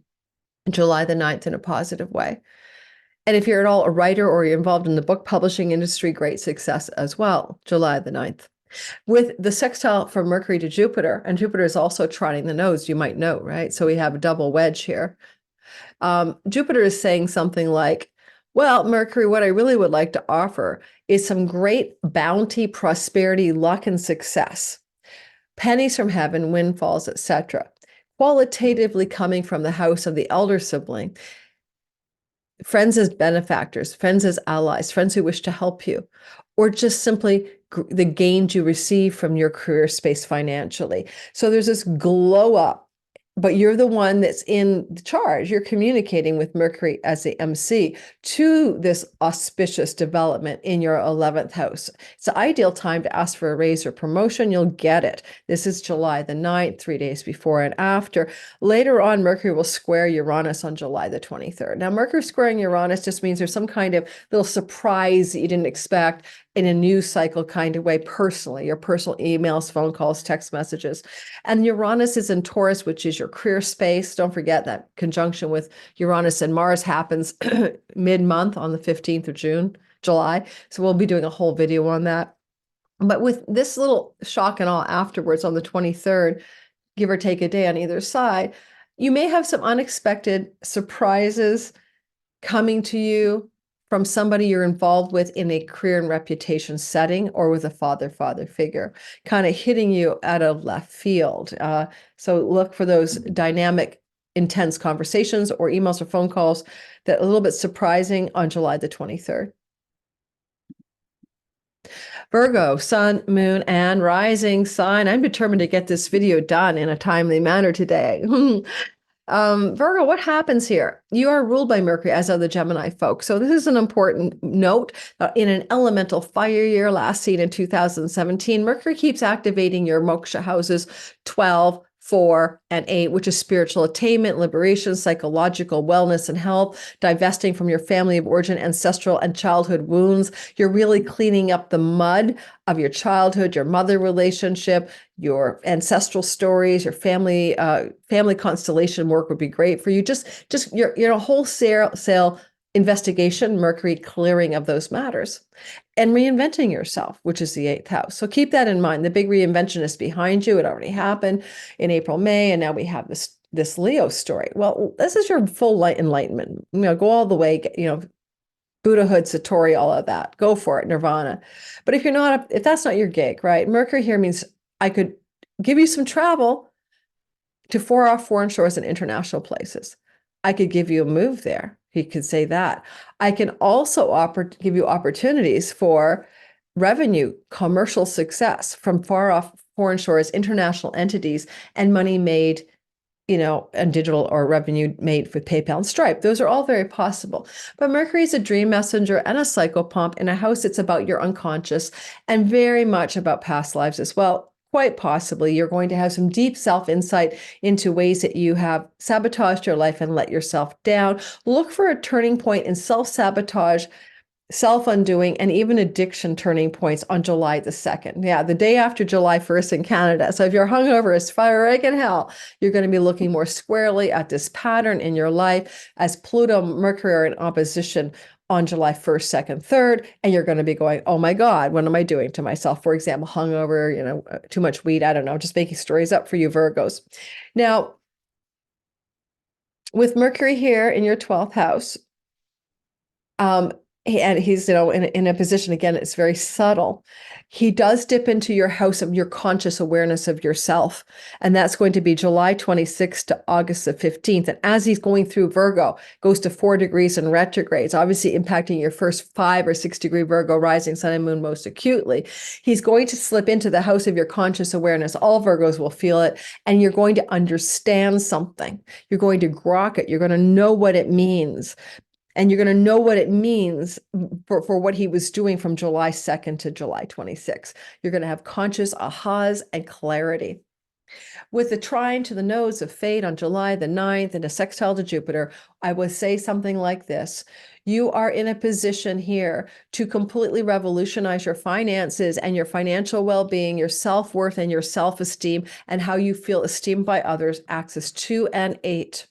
July the 9th in a positive way. And if you're at all a writer or you're involved in the book publishing industry, great success as well, July the 9th. With the sextile from Mercury to Jupiter, and Jupiter is also trining the nodes, you might know, right? So we have a double wedge here. Jupiter is saying something like, well, Mercury, what I really would like to offer is some great bounty, prosperity, luck, and success. Pennies from heaven, windfalls, etc. Qualitatively coming from the house of the elder sibling, friends as benefactors, friends as allies, friends who wish to help you, or just simply the gains you receive from your career space financially. So there's this glow up, but you're the one that's in charge. You're communicating with Mercury as the MC to this auspicious development in your 11th house. It's the ideal time to ask for a raise or promotion. You'll get it. This is July the 9th, 3 days before and after. Later on, Mercury will square Uranus on July the 23rd. Now, Mercury squaring Uranus just means there's some kind of little surprise that you didn't expect in a news cycle kind of way personally, your personal emails, phone calls, text messages. And Uranus is in Taurus, which is your career space. Don't forget that conjunction with Uranus and Mars happens mid-month on the 15th of July. So we'll be doing a whole video on that. But with this little shock and awe afterwards on the 23rd, give or take a day on either side, you may have some unexpected surprises coming to you from somebody you're involved with in a career and reputation setting, or with a father figure, kind of hitting you out of left field. So look for those dynamic, intense conversations or emails or phone calls that are a little bit surprising on July the 23rd. Virgo, sun, moon, and rising sign. I'm determined to get this video done in a timely manner today. Virgo, what happens here? You are ruled by Mercury, as are the Gemini folks. So this is an important note. In an elemental fire year last seen in 2017, Mercury keeps activating your moksha houses 12, 4, and 8, which is spiritual attainment, liberation, psychological wellness and health, divesting from your family of origin, ancestral and childhood wounds. You're really cleaning up the mud of your childhood, your mother relationship, your ancestral stories, your family constellation work would be great for you. Just your wholesale investigation, Mercury clearing of those matters, and reinventing yourself, which is the 8th house. So keep that in mind. The big reinvention is behind you. It already happened in April, May, and now we have this Leo story. Well, this is your full light enlightenment. Go all the way, Buddhahood, Satori, all of that. Go for it, Nirvana. But if that's not your gig, right? Mercury here means I could give you some travel to far off foreign shores and international places. I could give you a move there. He could say that. I can also give you opportunities for revenue, commercial success from far off foreign shores, international entities, and money made, and digital or revenue made with PayPal and Stripe. Those are all very possible. But Mercury is a dream messenger and a psychopomp in a house that's about your unconscious and very much about past lives as well. Quite possibly, you're going to have some deep self-insight into ways that you have sabotaged your life and let yourself down. Look for a turning point in self-sabotage, self-undoing, and even addiction turning points on July the 2nd. Yeah, the day after July 1st in Canada. So if you're hungover as fire egg in hell, you're going to be looking more squarely at this pattern in your life as Pluto, Mercury are in opposition on July 1st, 2nd, 3rd, and you're going to be going, oh my God, what am I doing to myself? For example, hungover, too much weed, I don't know, just making stories up for you Virgos. Now, with Mercury here in your 12th house, and he's, in a position, again, it's very subtle. He does dip into your house of your conscious awareness of yourself. And that's going to be July 26th to August the 15th. And as he's going through Virgo, goes to 4 degrees in retrogrades, obviously impacting your first 5 or 6 degree Virgo rising sun and moon most acutely. He's going to slip into the house of your conscious awareness. All Virgos will feel it. And you're going to understand something. You're going to grok it. You're going to know what it means. And you're going to know what it means for what he was doing from July 2nd to July 26th. You're going to have conscious ahas and clarity. With the trine to the nodes of fate on July the 9th and a sextile to Jupiter, I would say something like this. You are in a position here to completely revolutionize your finances and your financial well-being, your self-worth and your self-esteem, and how you feel esteemed by others, axis 2 and 8.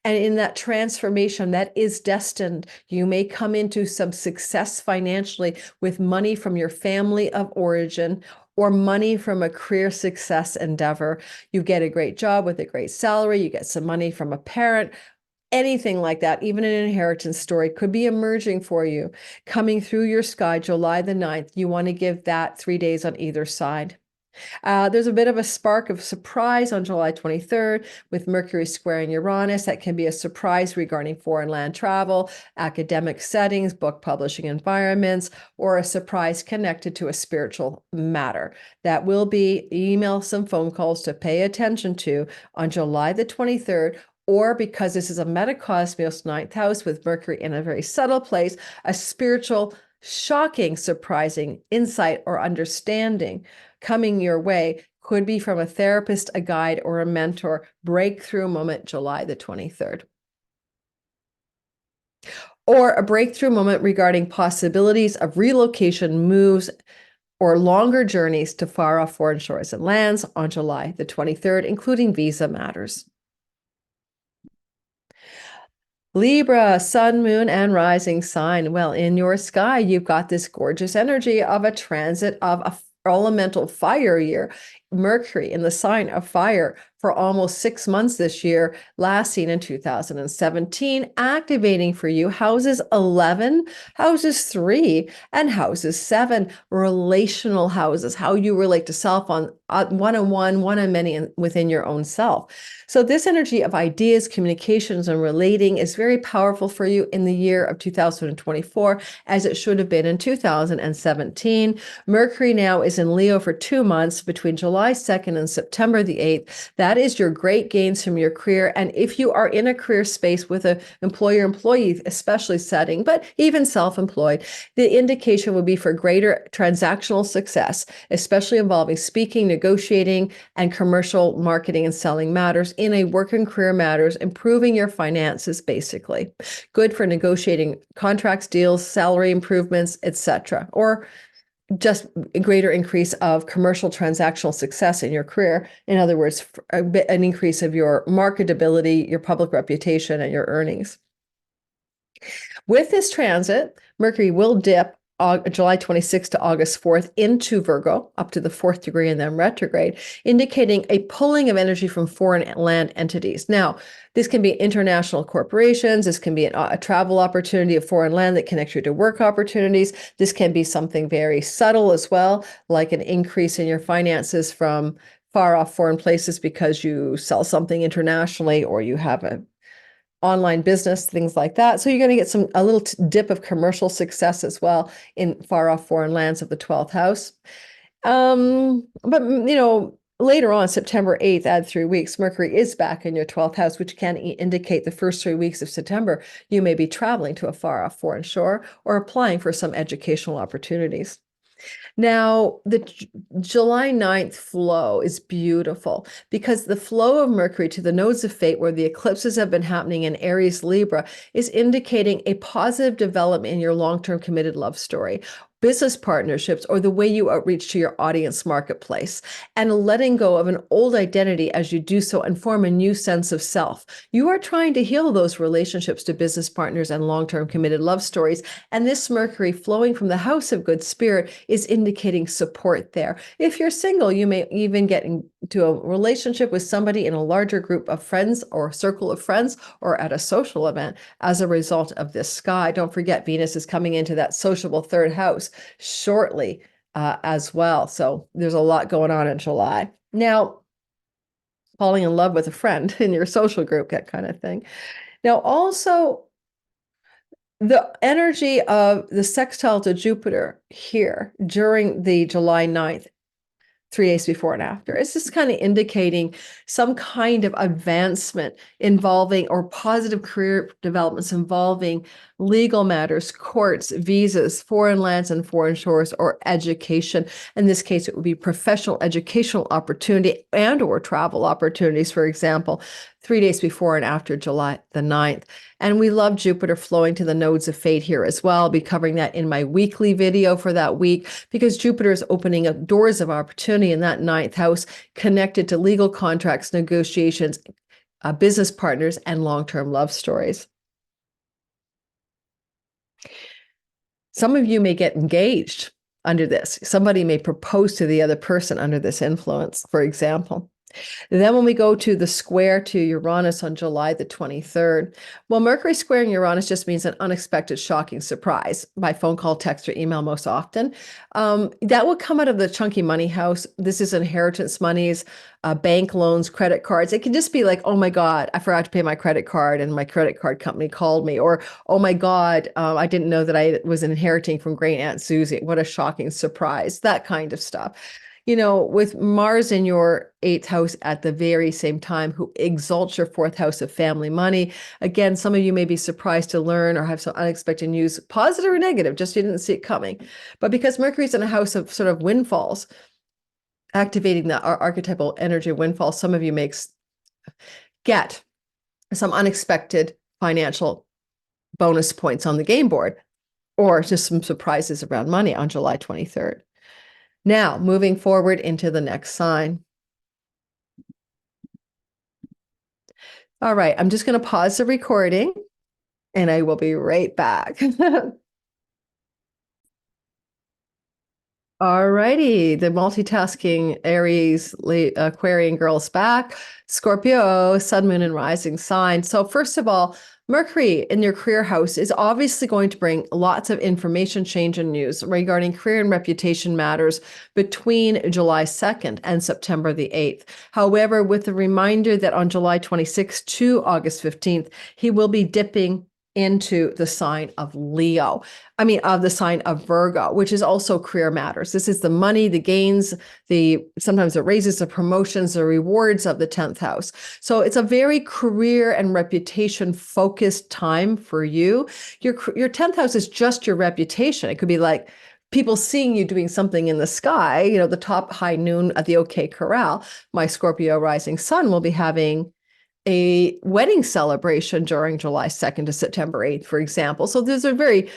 And in that transformation that is destined, you may come into some success financially with money from your family of origin or money from a career success endeavor. You get a great job with a great salary, you get some money from a parent, anything like that, even an inheritance story could be emerging for you. Coming through your sky, July the 9th, you want to give that 3 days on either side. There's a bit of a spark of surprise on July 23rd with Mercury squaring Uranus. That can be a surprise regarding foreign land travel, academic settings, book publishing environments, or a surprise connected to a spiritual matter. That will be emails and phone calls to pay attention to on July the 23rd, or because this is a metacosmos 9th house with Mercury in a very subtle place, a spiritual, shocking, surprising insight or understanding coming your way could be from a therapist, a guide, or a mentor. Breakthrough moment, July the 23rd. Or a breakthrough moment regarding possibilities of relocation, moves, or longer journeys to far off foreign shores and lands on July the 23rd, including visa matters. Libra, sun, moon, and rising sign. Well, in your sky, you've got this gorgeous energy of a transit of a elemental fire year, Mercury in the sign of fire for almost 6 months this year, last seen in 2017, activating for you houses 11, houses 3, and houses 7, relational houses, how you relate to self on one-on-one, one-on-many, and within your own self. So this energy of ideas, communications, and relating is very powerful for you in the year of 2024, as it should have been in 2017. Mercury now is in Leo for 2 months between July 2nd and September the 8th. That is your great gains from your career. And if you are in a career space with an employer-employee, especially setting, but even self-employed, the indication would be for greater transactional success, especially involving speaking, negotiating, and commercial marketing and selling matters in a work and career matters, improving your finances, basically. Good for negotiating contracts, deals, salary improvements, etc. Or just a greater increase of commercial transactional success in your career. In other words, an increase of your marketability, your public reputation, and your earnings. With this transit, Mercury will dip July 26th to August 4th into Virgo, up to the 4th degree and then retrograde, indicating a pulling of energy from foreign land entities. Now, this can be international corporations. This can be a travel opportunity of foreign land that connects you to work opportunities. This can be something very subtle as well, like an increase in your finances from far off foreign places because you sell something internationally or you have an online business, things like that. So you're going to get a little dip of commercial success as well in far off foreign lands of the 12th house. But later on, September 8th, add 3 weeks, Mercury is back in your 12th house, which can indicate the first 3 weeks of September, you may be traveling to a far off foreign shore or applying for some educational opportunities. Now, the July 9th flow is beautiful because the flow of Mercury to the nodes of fate, where the eclipses have been happening in Aries, Libra, is indicating a positive development in your long-term committed love story, business partnerships, or the way you outreach to your audience marketplace, and letting go of an old identity as you do so and form a new sense of self. You are trying to heal those relationships to business partners and long-term committed love stories. And this Mercury flowing from the house of good spirit is indicating support there. If you're single, you may even get into a relationship with somebody in a larger group of friends or circle of friends or at a social event as a result of this sky. Don't forget, Venus is coming into that sociable third house shortly as well. So there's a lot going on in July. Now, falling in love with a friend in your social group, that kind of thing. Now, also, the energy of the sextile to Jupiter here during the July 9th, 3 days before and after. It's just kind of indicating some kind of advancement involving or positive career developments involving legal matters, courts, visas, foreign lands and foreign shores, or education. In this case, it would be professional educational opportunity and or travel opportunities, for example, 3 days before and after July the 9th. And we love Jupiter flowing to the nodes of fate here as well. I'll be covering that in my weekly video for that week because Jupiter is opening up doors of opportunity in that 9th house connected to legal contracts, negotiations, business partners, and long-term love stories. Some of you may get engaged under this. Somebody may propose to the other person under this influence, for example. Then when we go to the square to Uranus on July the 23rd, well, Mercury squaring Uranus just means an unexpected, shocking surprise by phone call, text, or email most often. That will come out of the chunky money house. This is inheritance monies, bank loans, credit cards. It can just be like, oh my God, I forgot to pay my credit card and my credit card company called me. Or, oh my God, I didn't know that I was inheriting from great Aunt Susie. What a shocking surprise. That kind of stuff. With Mars in your 8th house at the very same time, who exalts your 4th house of family money. Again, some of you may be surprised to learn or have some unexpected news, positive or negative, just you didn't see it coming. But because Mercury's in a house of sort of windfalls, activating the archetypal energy of windfall, some of you may get some unexpected financial bonus points on the game board, or just some surprises around money on July 23rd. Now, moving forward into the next sign. All right, I'm just going to pause the recording and I will be right back. All righty, the multitasking Aries, Aquarian girl's back. Scorpio, sun, moon, and rising sign. So first of all, Mercury in your career house is obviously going to bring lots of information, change, and news regarding career and reputation matters between July 2nd and September the 8th. However, with the reminder that on July 26th to August 15th, he will be dipping into the sign of Leo. I mean, of the sign of Virgo, which is also career matters. This is the money, the gains, sometimes the raises, the promotions, the rewards of the 10th house. So it's a very career and reputation focused time for you. Your 10th house is just your reputation. It could be like people seeing you doing something in the sky, you know, the top high noon at the OK Corral. My Scorpio rising sun will be having a wedding celebration during July 2nd to September 8th, for example. So those are very,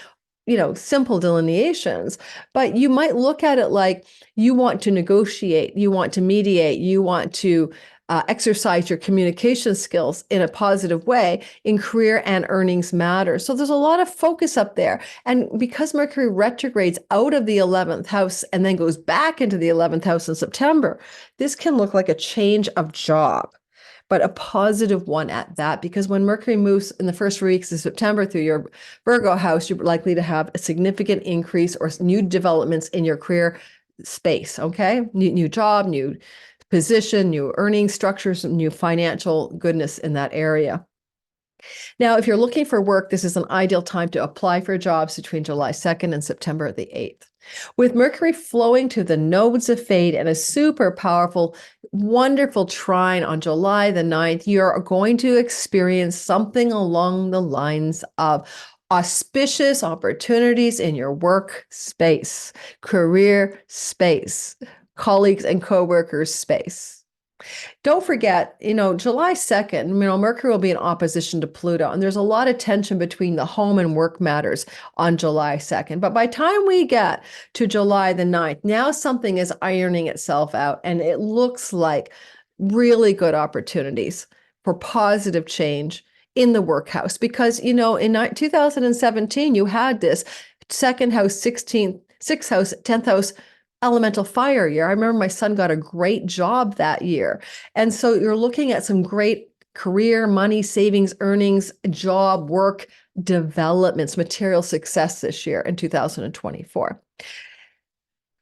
you know, simple delineations, but you might look at it like you want to negotiate, you want to mediate, you want to exercise your communication skills in a positive way in career and earnings matter. So there's a lot of focus up there. And because Mercury retrogrades out of the 11th house and then goes back into the 11th house in September, this can look like a change of job, but a positive one at that, because when Mercury moves in the first weeks of September through your Virgo house, you're likely to have a significant increase or new developments in your career space, okay? New job, new position, new earning structures, new financial goodness in that area. Now, if you're looking for work, this is an ideal time to apply for jobs between July 2nd and September the 8th. With Mercury flowing to the nodes of fate and a super powerful, wonderful trine on July the 9th, you're going to experience something along the lines of auspicious opportunities in your work space, career space, colleagues and coworkers space. Don't forget, you know, July 2nd, you know, Mercury will be in opposition to Pluto, and there's a lot of tension between the home and work matters on July 2nd. But by the time we get to July the 9th, now something is ironing itself out, and it looks like really good opportunities for positive change in the workhouse. Because, you know, in 2017, you had this second house, 6th house, 10th house elemental fire year. I remember my son got a great job that year. And so you're looking at some great career, money, savings, earnings, job, work, developments, material success this year in 2024.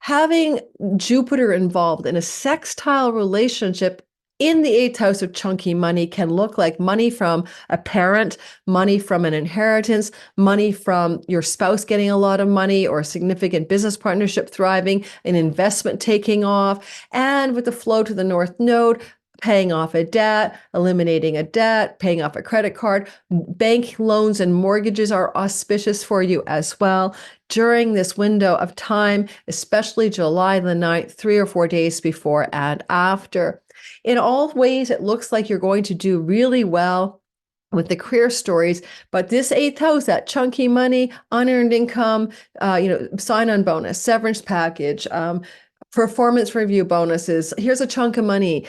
Having Jupiter involved in a sextile relationship in the 8th house of chunky money can look like money from a parent, money from an inheritance, money from your spouse getting a lot of money, or a significant business partnership thriving, an investment taking off, and with the flow to the North Node, paying off a debt, eliminating a debt, paying off a credit card. Bank loans and mortgages are auspicious for you as well during this window of time, especially July the 9th, 3 or 4 days before and after. In all ways, it looks like you're going to do really well with the career stories, but this 8th house, that chunky money, unearned income, sign-on bonus, severance package, performance review bonuses, here's a chunk of money,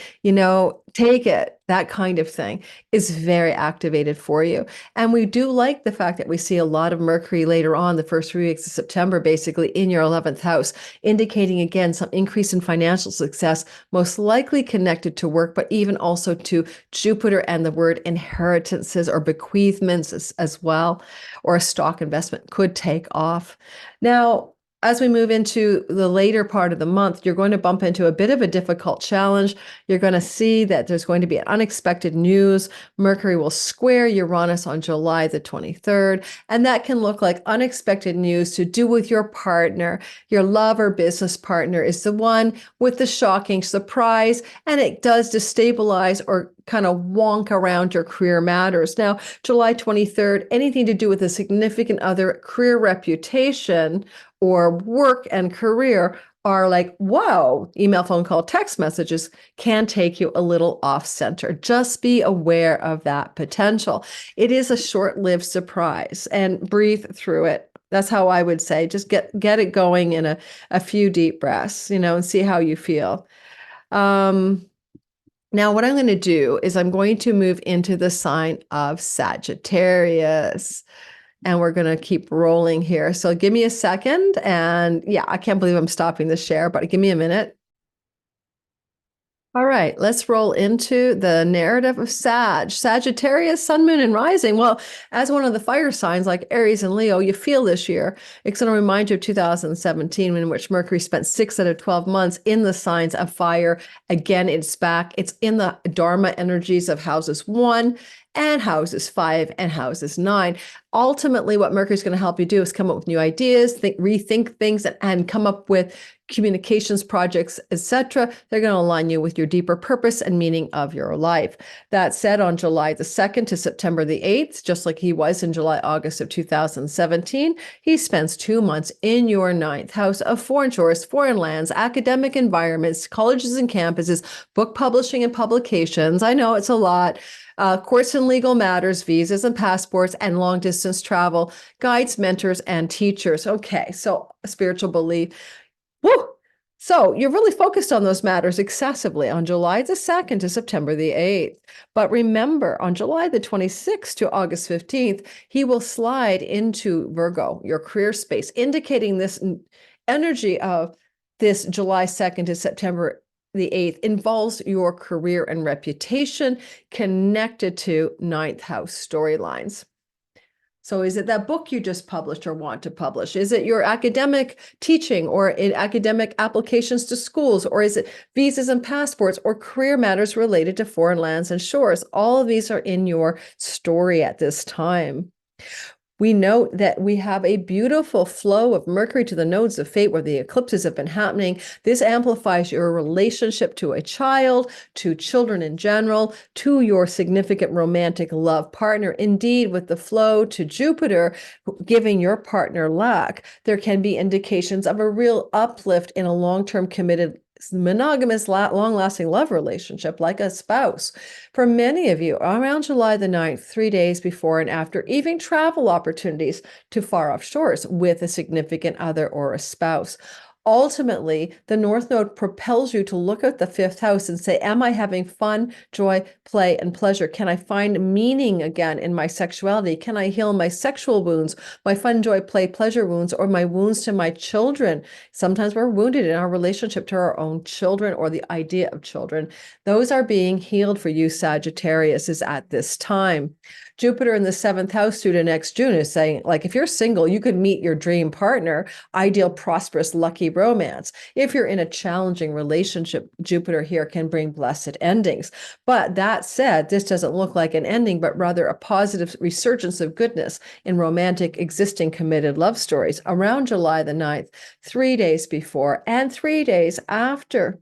take it, that kind of thing is very activated for you. And we do like the fact that we see a lot of Mercury later on, the first 3 weeks of September, basically in your 11th house, indicating again some increase in financial success, most likely connected to work, but even also to Jupiter and the word inheritances or bequeathments as well, or a stock investment could take off. Now, as we move into the later part of the month, you're going to bump into a bit of a difficult challenge. You're going to see that there's going to be unexpected news. Mercury will square Uranus on July the 23rd, and that can look like unexpected news to do with your partner. Your love or business partner is the one with the shocking surprise, and it does destabilize or kind of wonk around your career matters. Now, July 23rd, anything to do with a significant other, career reputation, or work and career are like, wow, email, phone call, text messages can take you a little off center. Just be aware of that potential. It is a short-lived surprise, and breathe through it. That's how I would say. Just get it going in a few deep breaths, and see how you feel. Now, what I'm going to do is I'm going to move into the sign of Sagittarius. And we're going to keep rolling here. So give me a second. And yeah, I can't believe I'm stopping the share, but give me a minute. All right, let's roll into the narrative of Sagittarius, Sun, Moon, and Rising. Well, as one of the fire signs like Aries and Leo, you feel this year. It's going to remind you of 2017, in which Mercury spent 6 out of 12 months in the signs of fire. Again, it's back. It's in the Dharma energies of houses 1 and houses 5 and houses 9. Ultimately, what Mercury is going to help you do is come up with new ideas, rethink things, and come up with communications projects, etc. They're going to align you with your deeper purpose and meaning of your life. That said, on July the 2nd to September the 8th, just like he was in July, August of 2017, he spends 2 months in your 9th house of foreign shores, foreign lands, academic environments, colleges and campuses, book publishing and publications. I know it's a lot. Courts and legal matters, visas and passports, and long distance travel, guides, mentors, and teachers. Okay, so spiritual belief. Woo! So you're really focused on those matters excessively on July the 2nd to September the 8th. But remember, on July the 26th to August 15th, he will slide into Virgo, your career space, indicating this energy of this July 2nd to September the 8th involves your career and reputation connected to 9th house storylines. So is it that book you just published or want to publish? Is it your academic teaching or in academic applications to schools? Or is it visas and passports or career matters related to foreign lands and shores? All of these are in your story at this time. We note that we have a beautiful flow of Mercury to the nodes of fate where the eclipses have been happening. This amplifies your relationship to a child, to children in general, to your significant romantic love partner. Indeed, with the flow to Jupiter, giving your partner luck, there can be indications of a real uplift in a long-term committed monogamous, long-lasting love relationship like a spouse. For many of you, around July the 9th, 3 days before and after, even travel opportunities to far off shores with a significant other or a spouse. Ultimately, the North Node propels you to look at the 5th house and say, am I having fun, joy, play, and pleasure? Can I find meaning again in my sexuality? Can I heal my sexual wounds, my fun, joy, play, pleasure wounds, or my wounds to my children? Sometimes we're wounded in our relationship to our own children or the idea of children. Those are being healed for you, Sagittarius, is at this time. Jupiter in the 7th house due to next June is saying, like, if you're single, you could meet your dream partner, ideal, prosperous, lucky romance. If you're in a challenging relationship, Jupiter here can bring blessed endings. But that said, this doesn't look like an ending, but rather a positive resurgence of goodness in romantic, existing, committed love stories around July the 9th, 3 days before and 3 days after.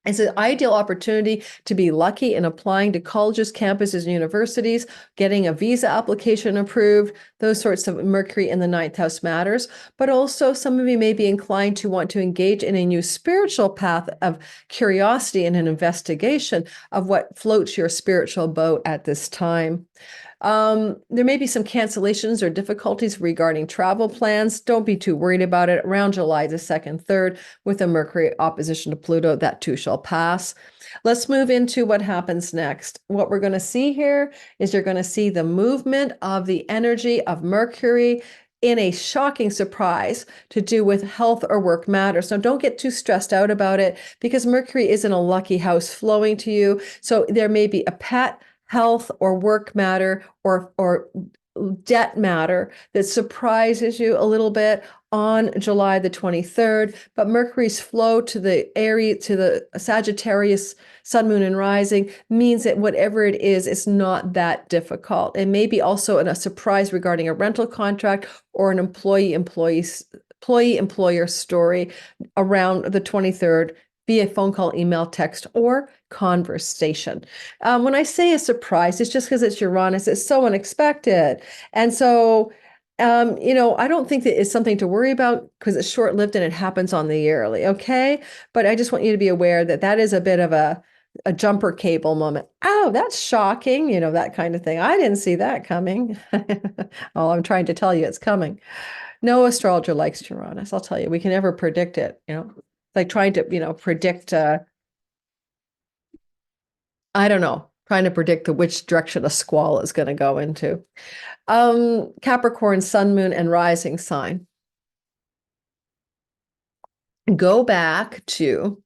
It's an ideal opportunity to be lucky in applying to colleges, campuses, and universities, getting a visa application approved, those sorts of Mercury in the 9th house matters. But also some of you may be inclined to want to engage in a new spiritual path of curiosity and an investigation of what floats your spiritual boat at this time. There may be some cancellations or difficulties regarding travel plans. Don't be too worried about it. Around July the 2nd, 3rd, with a Mercury opposition to Pluto, that too shall pass. Let's move into what happens next. What we're going to see here is you're going to see the movement of the energy of Mercury in a shocking surprise to do with health or work matters. So don't get too stressed out about it because Mercury is in a lucky house flowing to you. So there may be a pet, health or work matter or debt matter that surprises you a little bit on July the 23rd, but Mercury's flow to the Aries, to the Sagittarius sun, moon, and rising means that whatever it is, it's not that difficult. It may be also a surprise regarding a rental contract or an employee-employer story around the 23rd via phone call, email, text, or conversation. When I say a surprise, it's just because it's Uranus. It's so unexpected. And so, I don't think that it's something to worry about because it's short-lived and it happens on the yearly, okay? But I just want you to be aware that that is a bit of a jumper cable moment. Oh, that's shocking, that kind of thing. I didn't see that coming. Oh, I'm trying to tell you it's coming. No astrologer likes Uranus. I'll tell you, we can never predict it, like trying to, predict, I don't know, trying to predict which direction a squall is going to go into. Capricorn, sun, moon, and rising sign. Go back to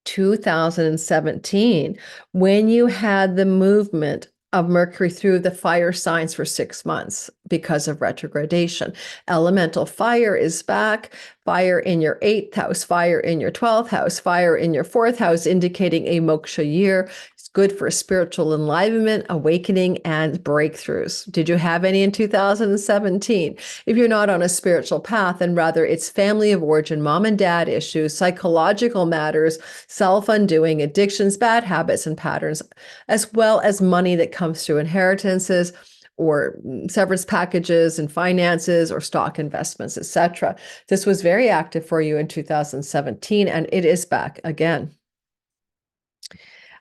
2017 when you had the movement of Mercury through the fire signs for 6 months because of retrogradation. Elemental fire is back, fire in your 8th house, fire in your 12th house, fire in your 4th house, indicating a moksha year. good for spiritual enlivenment, awakening, and breakthroughs. Did you have any in 2017? If you're not on a spiritual path, and rather it's family of origin, mom and dad issues, psychological matters, self-undoing, addictions, bad habits and patterns, as well as money that comes through inheritances or severance packages and finances or stock investments, etc. This was very active for you in 2017, and it is back again.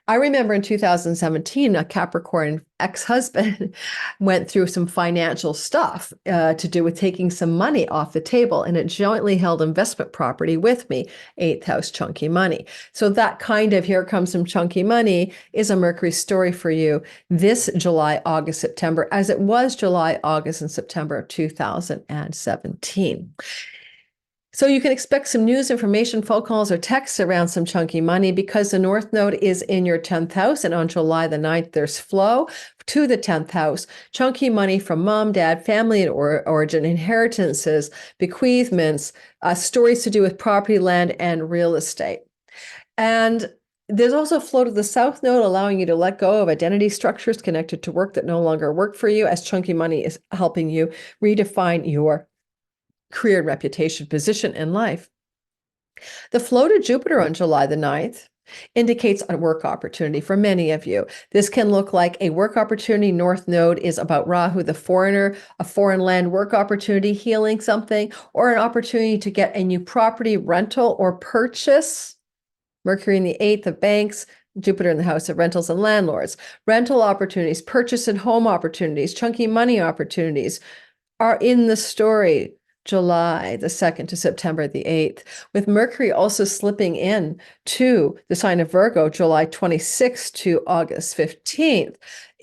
I remember in 2017, a Capricorn ex-husband went through some financial stuff to do with taking some money off the table in a jointly held investment property with me, 8th house chunky money. So that kind of here comes some chunky money is a Mercury story for you this July, August, September, as it was July, August, and September of 2017. So you can expect some news, information, phone calls, or texts around some chunky money because the North Node is in your 10th house. And on July the 9th, there's flow to the 10th house. Chunky money from mom, dad, family and origin, inheritances, bequeathments, stories to do with property, land, and real estate. And there's also flow to the South Node, allowing you to let go of identity structures connected to work that no longer work for you, as chunky money is helping you redefine your career and reputation position in life. The flow to Jupiter on July the 9th indicates a work opportunity for many of you. This can look like a work opportunity. North Node is about Rahu, the foreigner, a foreign land work opportunity, healing something, or an opportunity to get a new property, rental, or purchase. Mercury in the 8th of banks, Jupiter in the house of rentals and landlords. Rental opportunities, purchase and home opportunities, chunky money opportunities are in the story. July the 2nd to September the 8th, with Mercury also slipping in to the sign of Virgo, July 26th to August 15th.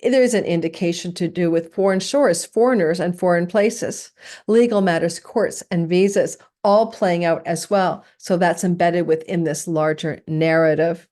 There's an indication to do with foreign shores, foreigners, and foreign places, legal matters, courts, and visas, all playing out as well. So that's embedded within this larger narrative.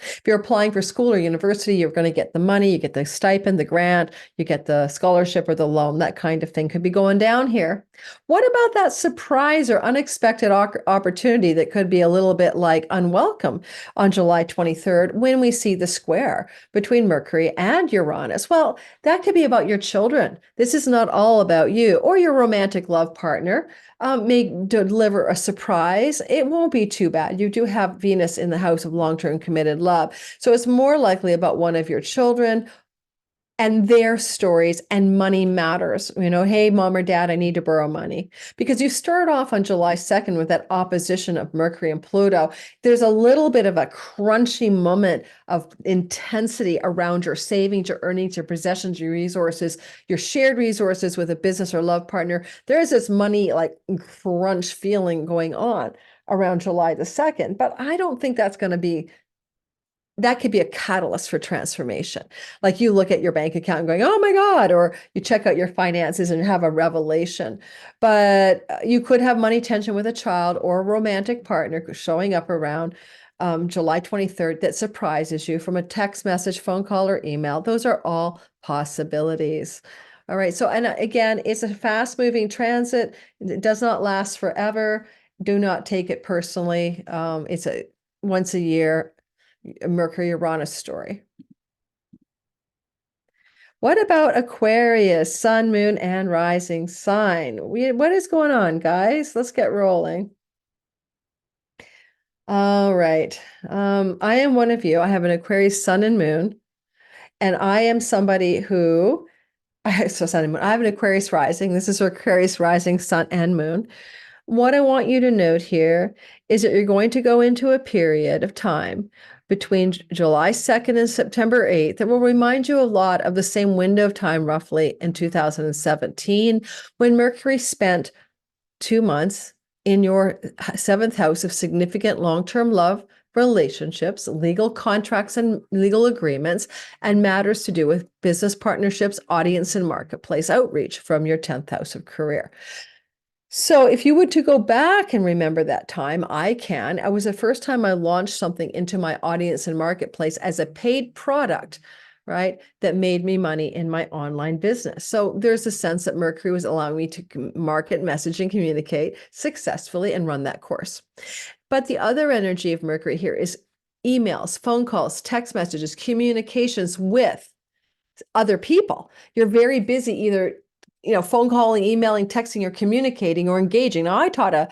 If you're applying for school or university, you're going to get the money, you get the stipend, the grant, you get the scholarship or the loan, that kind of thing could be going down here. What about that surprise or unexpected opportunity that could be a little bit like unwelcome on July 23rd when we see the square between Mercury and Uranus? Well, that could be about your children. This is not all about you or your romantic love partner. May deliver a surprise. It won't be too bad. You do have Venus in the house of long-term committed love. So it's more likely about one of your children and their stories, and money matters. You know, hey, mom or dad, I need to borrow money. Because you start off on July 2nd with that opposition of Mercury and Pluto. There's a little bit of a crunchy moment of intensity around your savings, your earnings, your possessions, your resources, your shared resources with a business or love partner. There's this money like crunch feeling going on around July the 2nd. But I don't think that's going to be that could be a catalyst for transformation. Like you look at your bank account and going, oh my God, or you check out your finances and have a revelation. But you could have money tension with a child or a romantic partner showing up around July 23rd that surprises you from a text message, phone call, or email. Those are all possibilities. All right. So, and again, it's a fast moving transit. It does not last forever. Do not take it personally. It's a once a year Mercury-Uranus story. What about Aquarius, sun, moon, and rising sign? What is going on, guys? Let's get rolling. All right. I am one of you. I have an Aquarius sun and moon, and I am somebody who, so sun and moon, I have an Aquarius rising. This is Aquarius rising, sun and moon. What I want you to note here is that you're going to go into a period of time between July 2nd and September 8th that will remind you a lot of the same window of time roughly in 2017 when Mercury spent 2 months in your 7th house of significant long-term love, relationships, legal contracts and legal agreements, and matters to do with business partnerships, audience and marketplace outreach from your 10th house of career. So if you were to go back and remember that time, I can. It was the first time I launched something into my audience and marketplace as a paid product, right? That made me money in my online business. So there's a sense that Mercury was allowing me to market, message, and communicate successfully and run that course. But the other energy of Mercury here is emails, phone calls, text messages, communications with other people. You're very busy either phone calling, emailing, texting, or communicating or engaging. Now, I taught a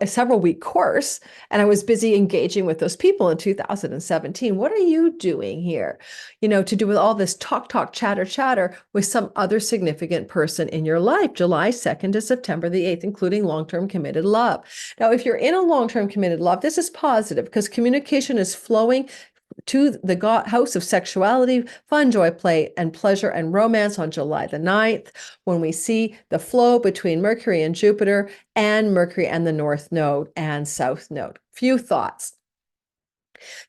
several week course, and I was busy engaging with those people in 2017. What are you doing here? To do with all this talk, chatter with some other significant person in your life, July 2nd to September the 8th, including long-term committed love. Now, if you're in a long-term committed love, this is positive because communication is flowing to the house of sexuality, fun, joy, play, and pleasure and romance on July the 9th, when we see the flow between Mercury and Jupiter and Mercury and the North Node and South Node. Few thoughts.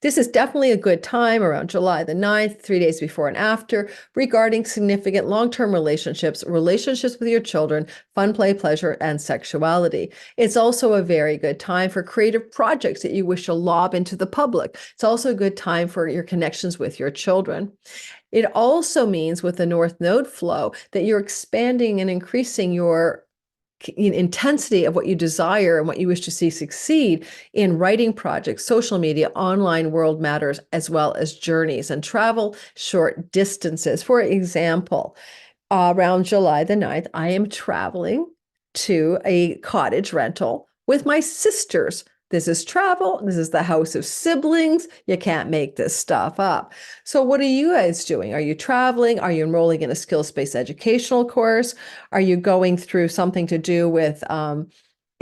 This is definitely a good time around July the 9th, 3 days before and after, regarding significant long-term relationships with your children, fun, play, pleasure, and sexuality. It's also a very good time for creative projects that you wish to lob into the public. It's also a good time for your connections with your children. It also means with the North Node flow that you're expanding and increasing your intensity of what you desire and what you wish to see succeed in writing projects, social media, online world matters, as well as journeys and travel short distances. For example, around July the 9th, I am traveling to a cottage rental with my sisters. This is travel. This is the house of siblings. You can't make this stuff up. So what are you guys doing? Are you traveling? Are you enrolling in a skills-based educational course? Are you going through something to do with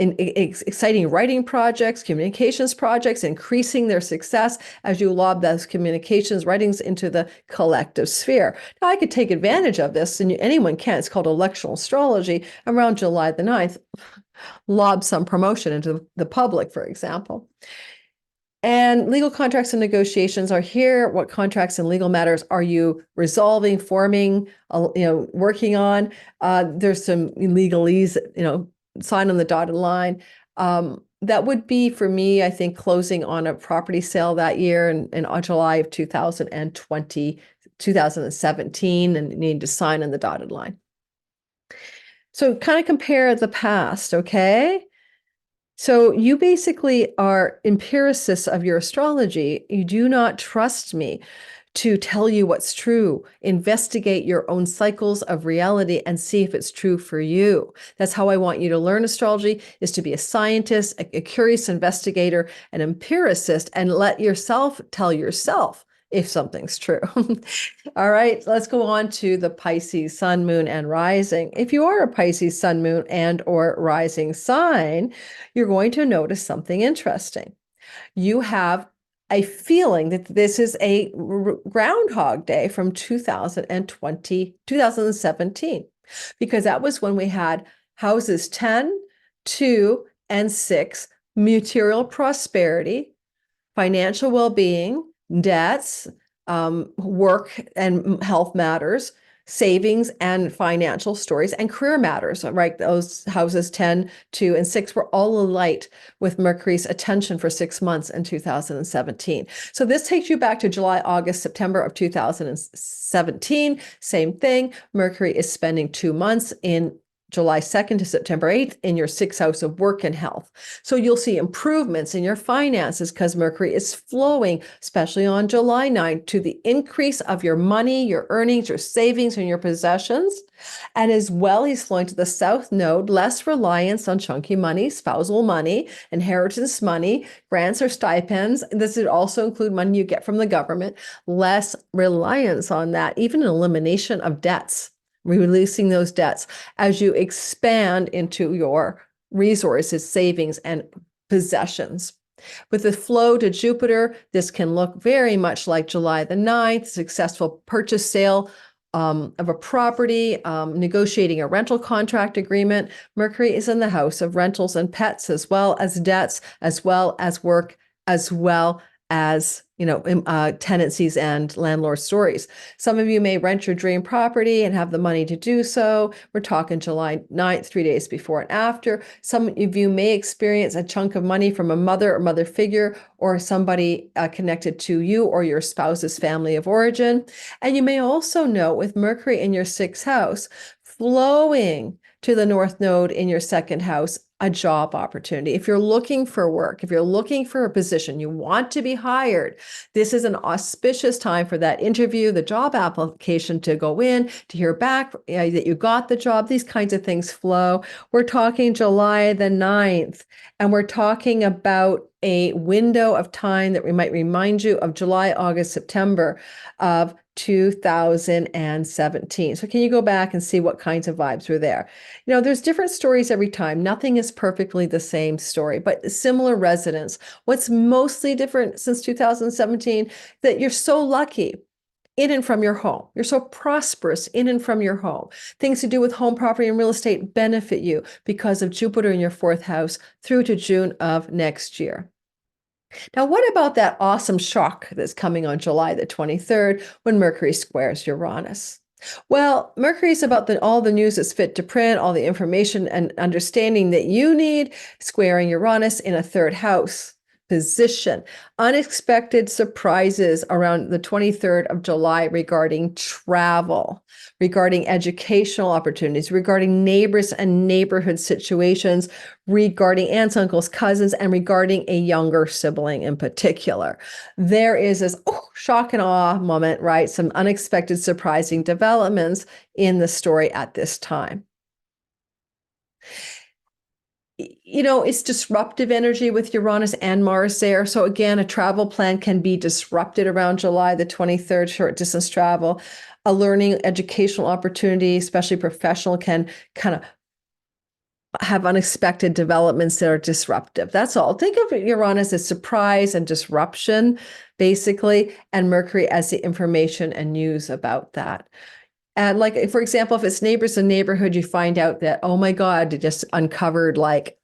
exciting writing projects, communications projects, increasing their success as you lob those communications writings into the collective sphere? Now, I could take advantage of this, and anyone can. It's called electional astrology. Around July the 9th, lob some promotion into the public, for example. And legal contracts and negotiations are here. What contracts and legal matters are you resolving, forming, working on? There's some legalese, sign on the dotted line. That would be, for me, I think, closing on a property sale that year in July of 2017, and needing to sign on the dotted line. So kind of compare the past, okay? So you basically are empiricists of your astrology. You do not trust me to tell you what's true. Investigate your own cycles of reality and see if it's true for you. That's how I want you to learn astrology, is to be a scientist, a curious investigator, an empiricist, and let yourself tell yourself if something's true. All right, let's go on to the Pisces sun, moon, and rising. If you are a Pisces sun, moon, and or rising sign, you're going to notice something interesting. You have a feeling that this is a Groundhog Day from 2017, because that was when we had houses 10, 2, and 6, material prosperity, financial well-being, debts, work and health matters, savings and financial stories, and career matters, right? Those houses 10, 2, and 6 were all alight with Mercury's attention for 6 months in 2017. So this takes you back to July, August, September of 2017. Same thing. Mercury is spending 2 months in July 2nd to September 8th in your 6th house of work and health. So you'll see improvements in your finances because Mercury is flowing, especially on July 9th, to the increase of your money, your earnings, your savings, and your possessions. And as well, he's flowing to the South Node, less reliance on chunky money, spousal money, inheritance money, grants or stipends. This would also include money you get from the government, less reliance on that, even an elimination of debts. Releasing those debts as you expand into your resources, savings, and possessions. With the flow to Jupiter, this can look very much like July the 9th, successful purchase sale of a property, negotiating a rental contract agreement. Mercury is in the house of rentals and pets, as well as debts, as well as work, as well as tenancies and landlord stories. Some of you may rent your dream property and have the money to do so. We're talking July 9th, 3 days before and after. Some of you may experience a chunk of money from a mother or mother figure or somebody connected to you or your spouse's family of origin. And you may also know, with Mercury in your 6th house, flowing to the North Node in your 2nd house, a job opportunity. If you're looking for work, if you're looking for a position, you want to be hired, this is an auspicious time for that interview, the job application to go in, to hear back that you got the job. These kinds of things flow. We're talking July the 9th, and we're talking about a window of time that we might remind you of July, August, September of 2017. So can you go back and see what kinds of vibes were there? There's different stories every time. Nothing is perfectly the same story, but similar resonance. What's mostly different since 2017, that you're so lucky in and from your home. You're so prosperous in and from your home. Things to do with home, property, and real estate benefit you because of Jupiter in your 4th house through to June of next year. Now, what about that awesome shock that's coming on July the 23rd when Mercury squares Uranus? Well, Mercury is about all the news that's fit to print, all the information and understanding that you need, squaring Uranus in a 3rd house position. Unexpected surprises around the 23rd of July regarding travel, regarding educational opportunities, regarding neighbors and neighborhood situations, regarding aunts, uncles, cousins, and regarding a younger sibling in particular. There is this shock and awe moment, right? Some unexpected surprising developments in the story at this time. It's disruptive energy with Uranus and Mars there. So again, a travel plan can be disrupted around July the 23rd, short distance travel. A learning educational opportunity, especially professional, can kind of have unexpected developments that are disruptive. That's all. Think of Uranus as surprise and disruption, basically, and Mercury as the information and news about that. And like, for example, if it's neighbors in the neighborhood, you find out that, oh my God, it just uncovered like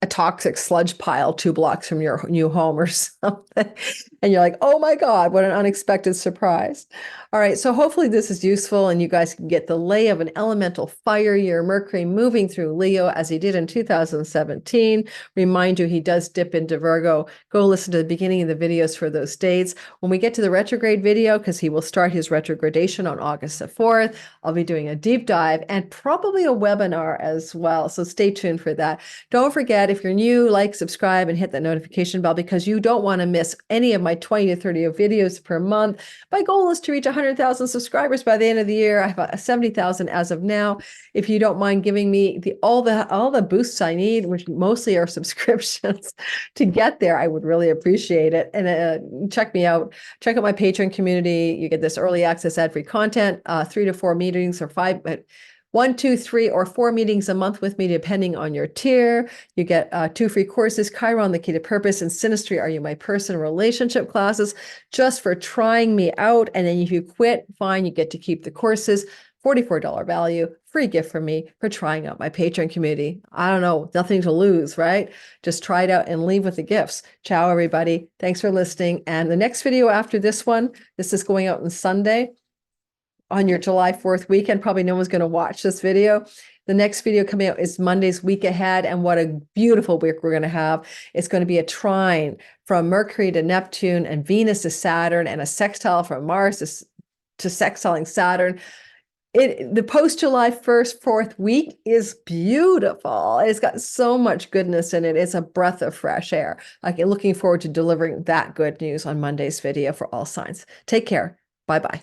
a toxic sludge pile 2 blocks from your new home or something. And you're like, oh my God, what an unexpected surprise. All right, so hopefully this is useful and you guys can get the lay of an elemental fire year, Mercury moving through Leo as he did in 2017. Remind you, he does dip into Virgo. Go listen to the beginning of the videos for those dates. When we get to the retrograde video, because he will start his retrogradation on August the 4th, I'll be doing a deep dive and probably a webinar as well. So stay tuned for that. Don't forget, if you're new, like, subscribe, and hit that notification bell because you don't want to miss any of my 20 to 30 videos per month. My goal is to reach 100,000 subscribers by the end of the year. I have 70,000 as of now. If you don't mind giving me all the boosts I need, which mostly are subscriptions, to get there, I would really appreciate it. And check me out. Check out my Patreon community. You get this early access ad-free content, 3 to 4 meetings or 5, but 1, 2, 3, or 4 meetings a month with me, depending on your tier. You get 2 free courses, Chiron, the Key to Purpose, and Synastry, Are You My Person? Relationship classes, just for trying me out. And then if you quit, fine, you get to keep the courses. $44 value, free gift from me for trying out my Patreon community. I don't know, nothing to lose, right? Just try it out and leave with the gifts. Ciao, everybody. Thanks for listening. And the next video after this one, this is going out on Sunday, on your July 4th weekend. Probably no one's going to watch this video. The next video coming out is Monday's week ahead, and what a beautiful week we're going to have. It's going to be a trine from Mercury to Neptune and Venus to Saturn, and a sextile from Mars to sextiling Saturn. The post-July 1st, 4th week is beautiful. It's got so much goodness in it. It's a breath of fresh air. I'm looking forward to delivering that good news on Monday's video for all signs. Take care. Bye-bye.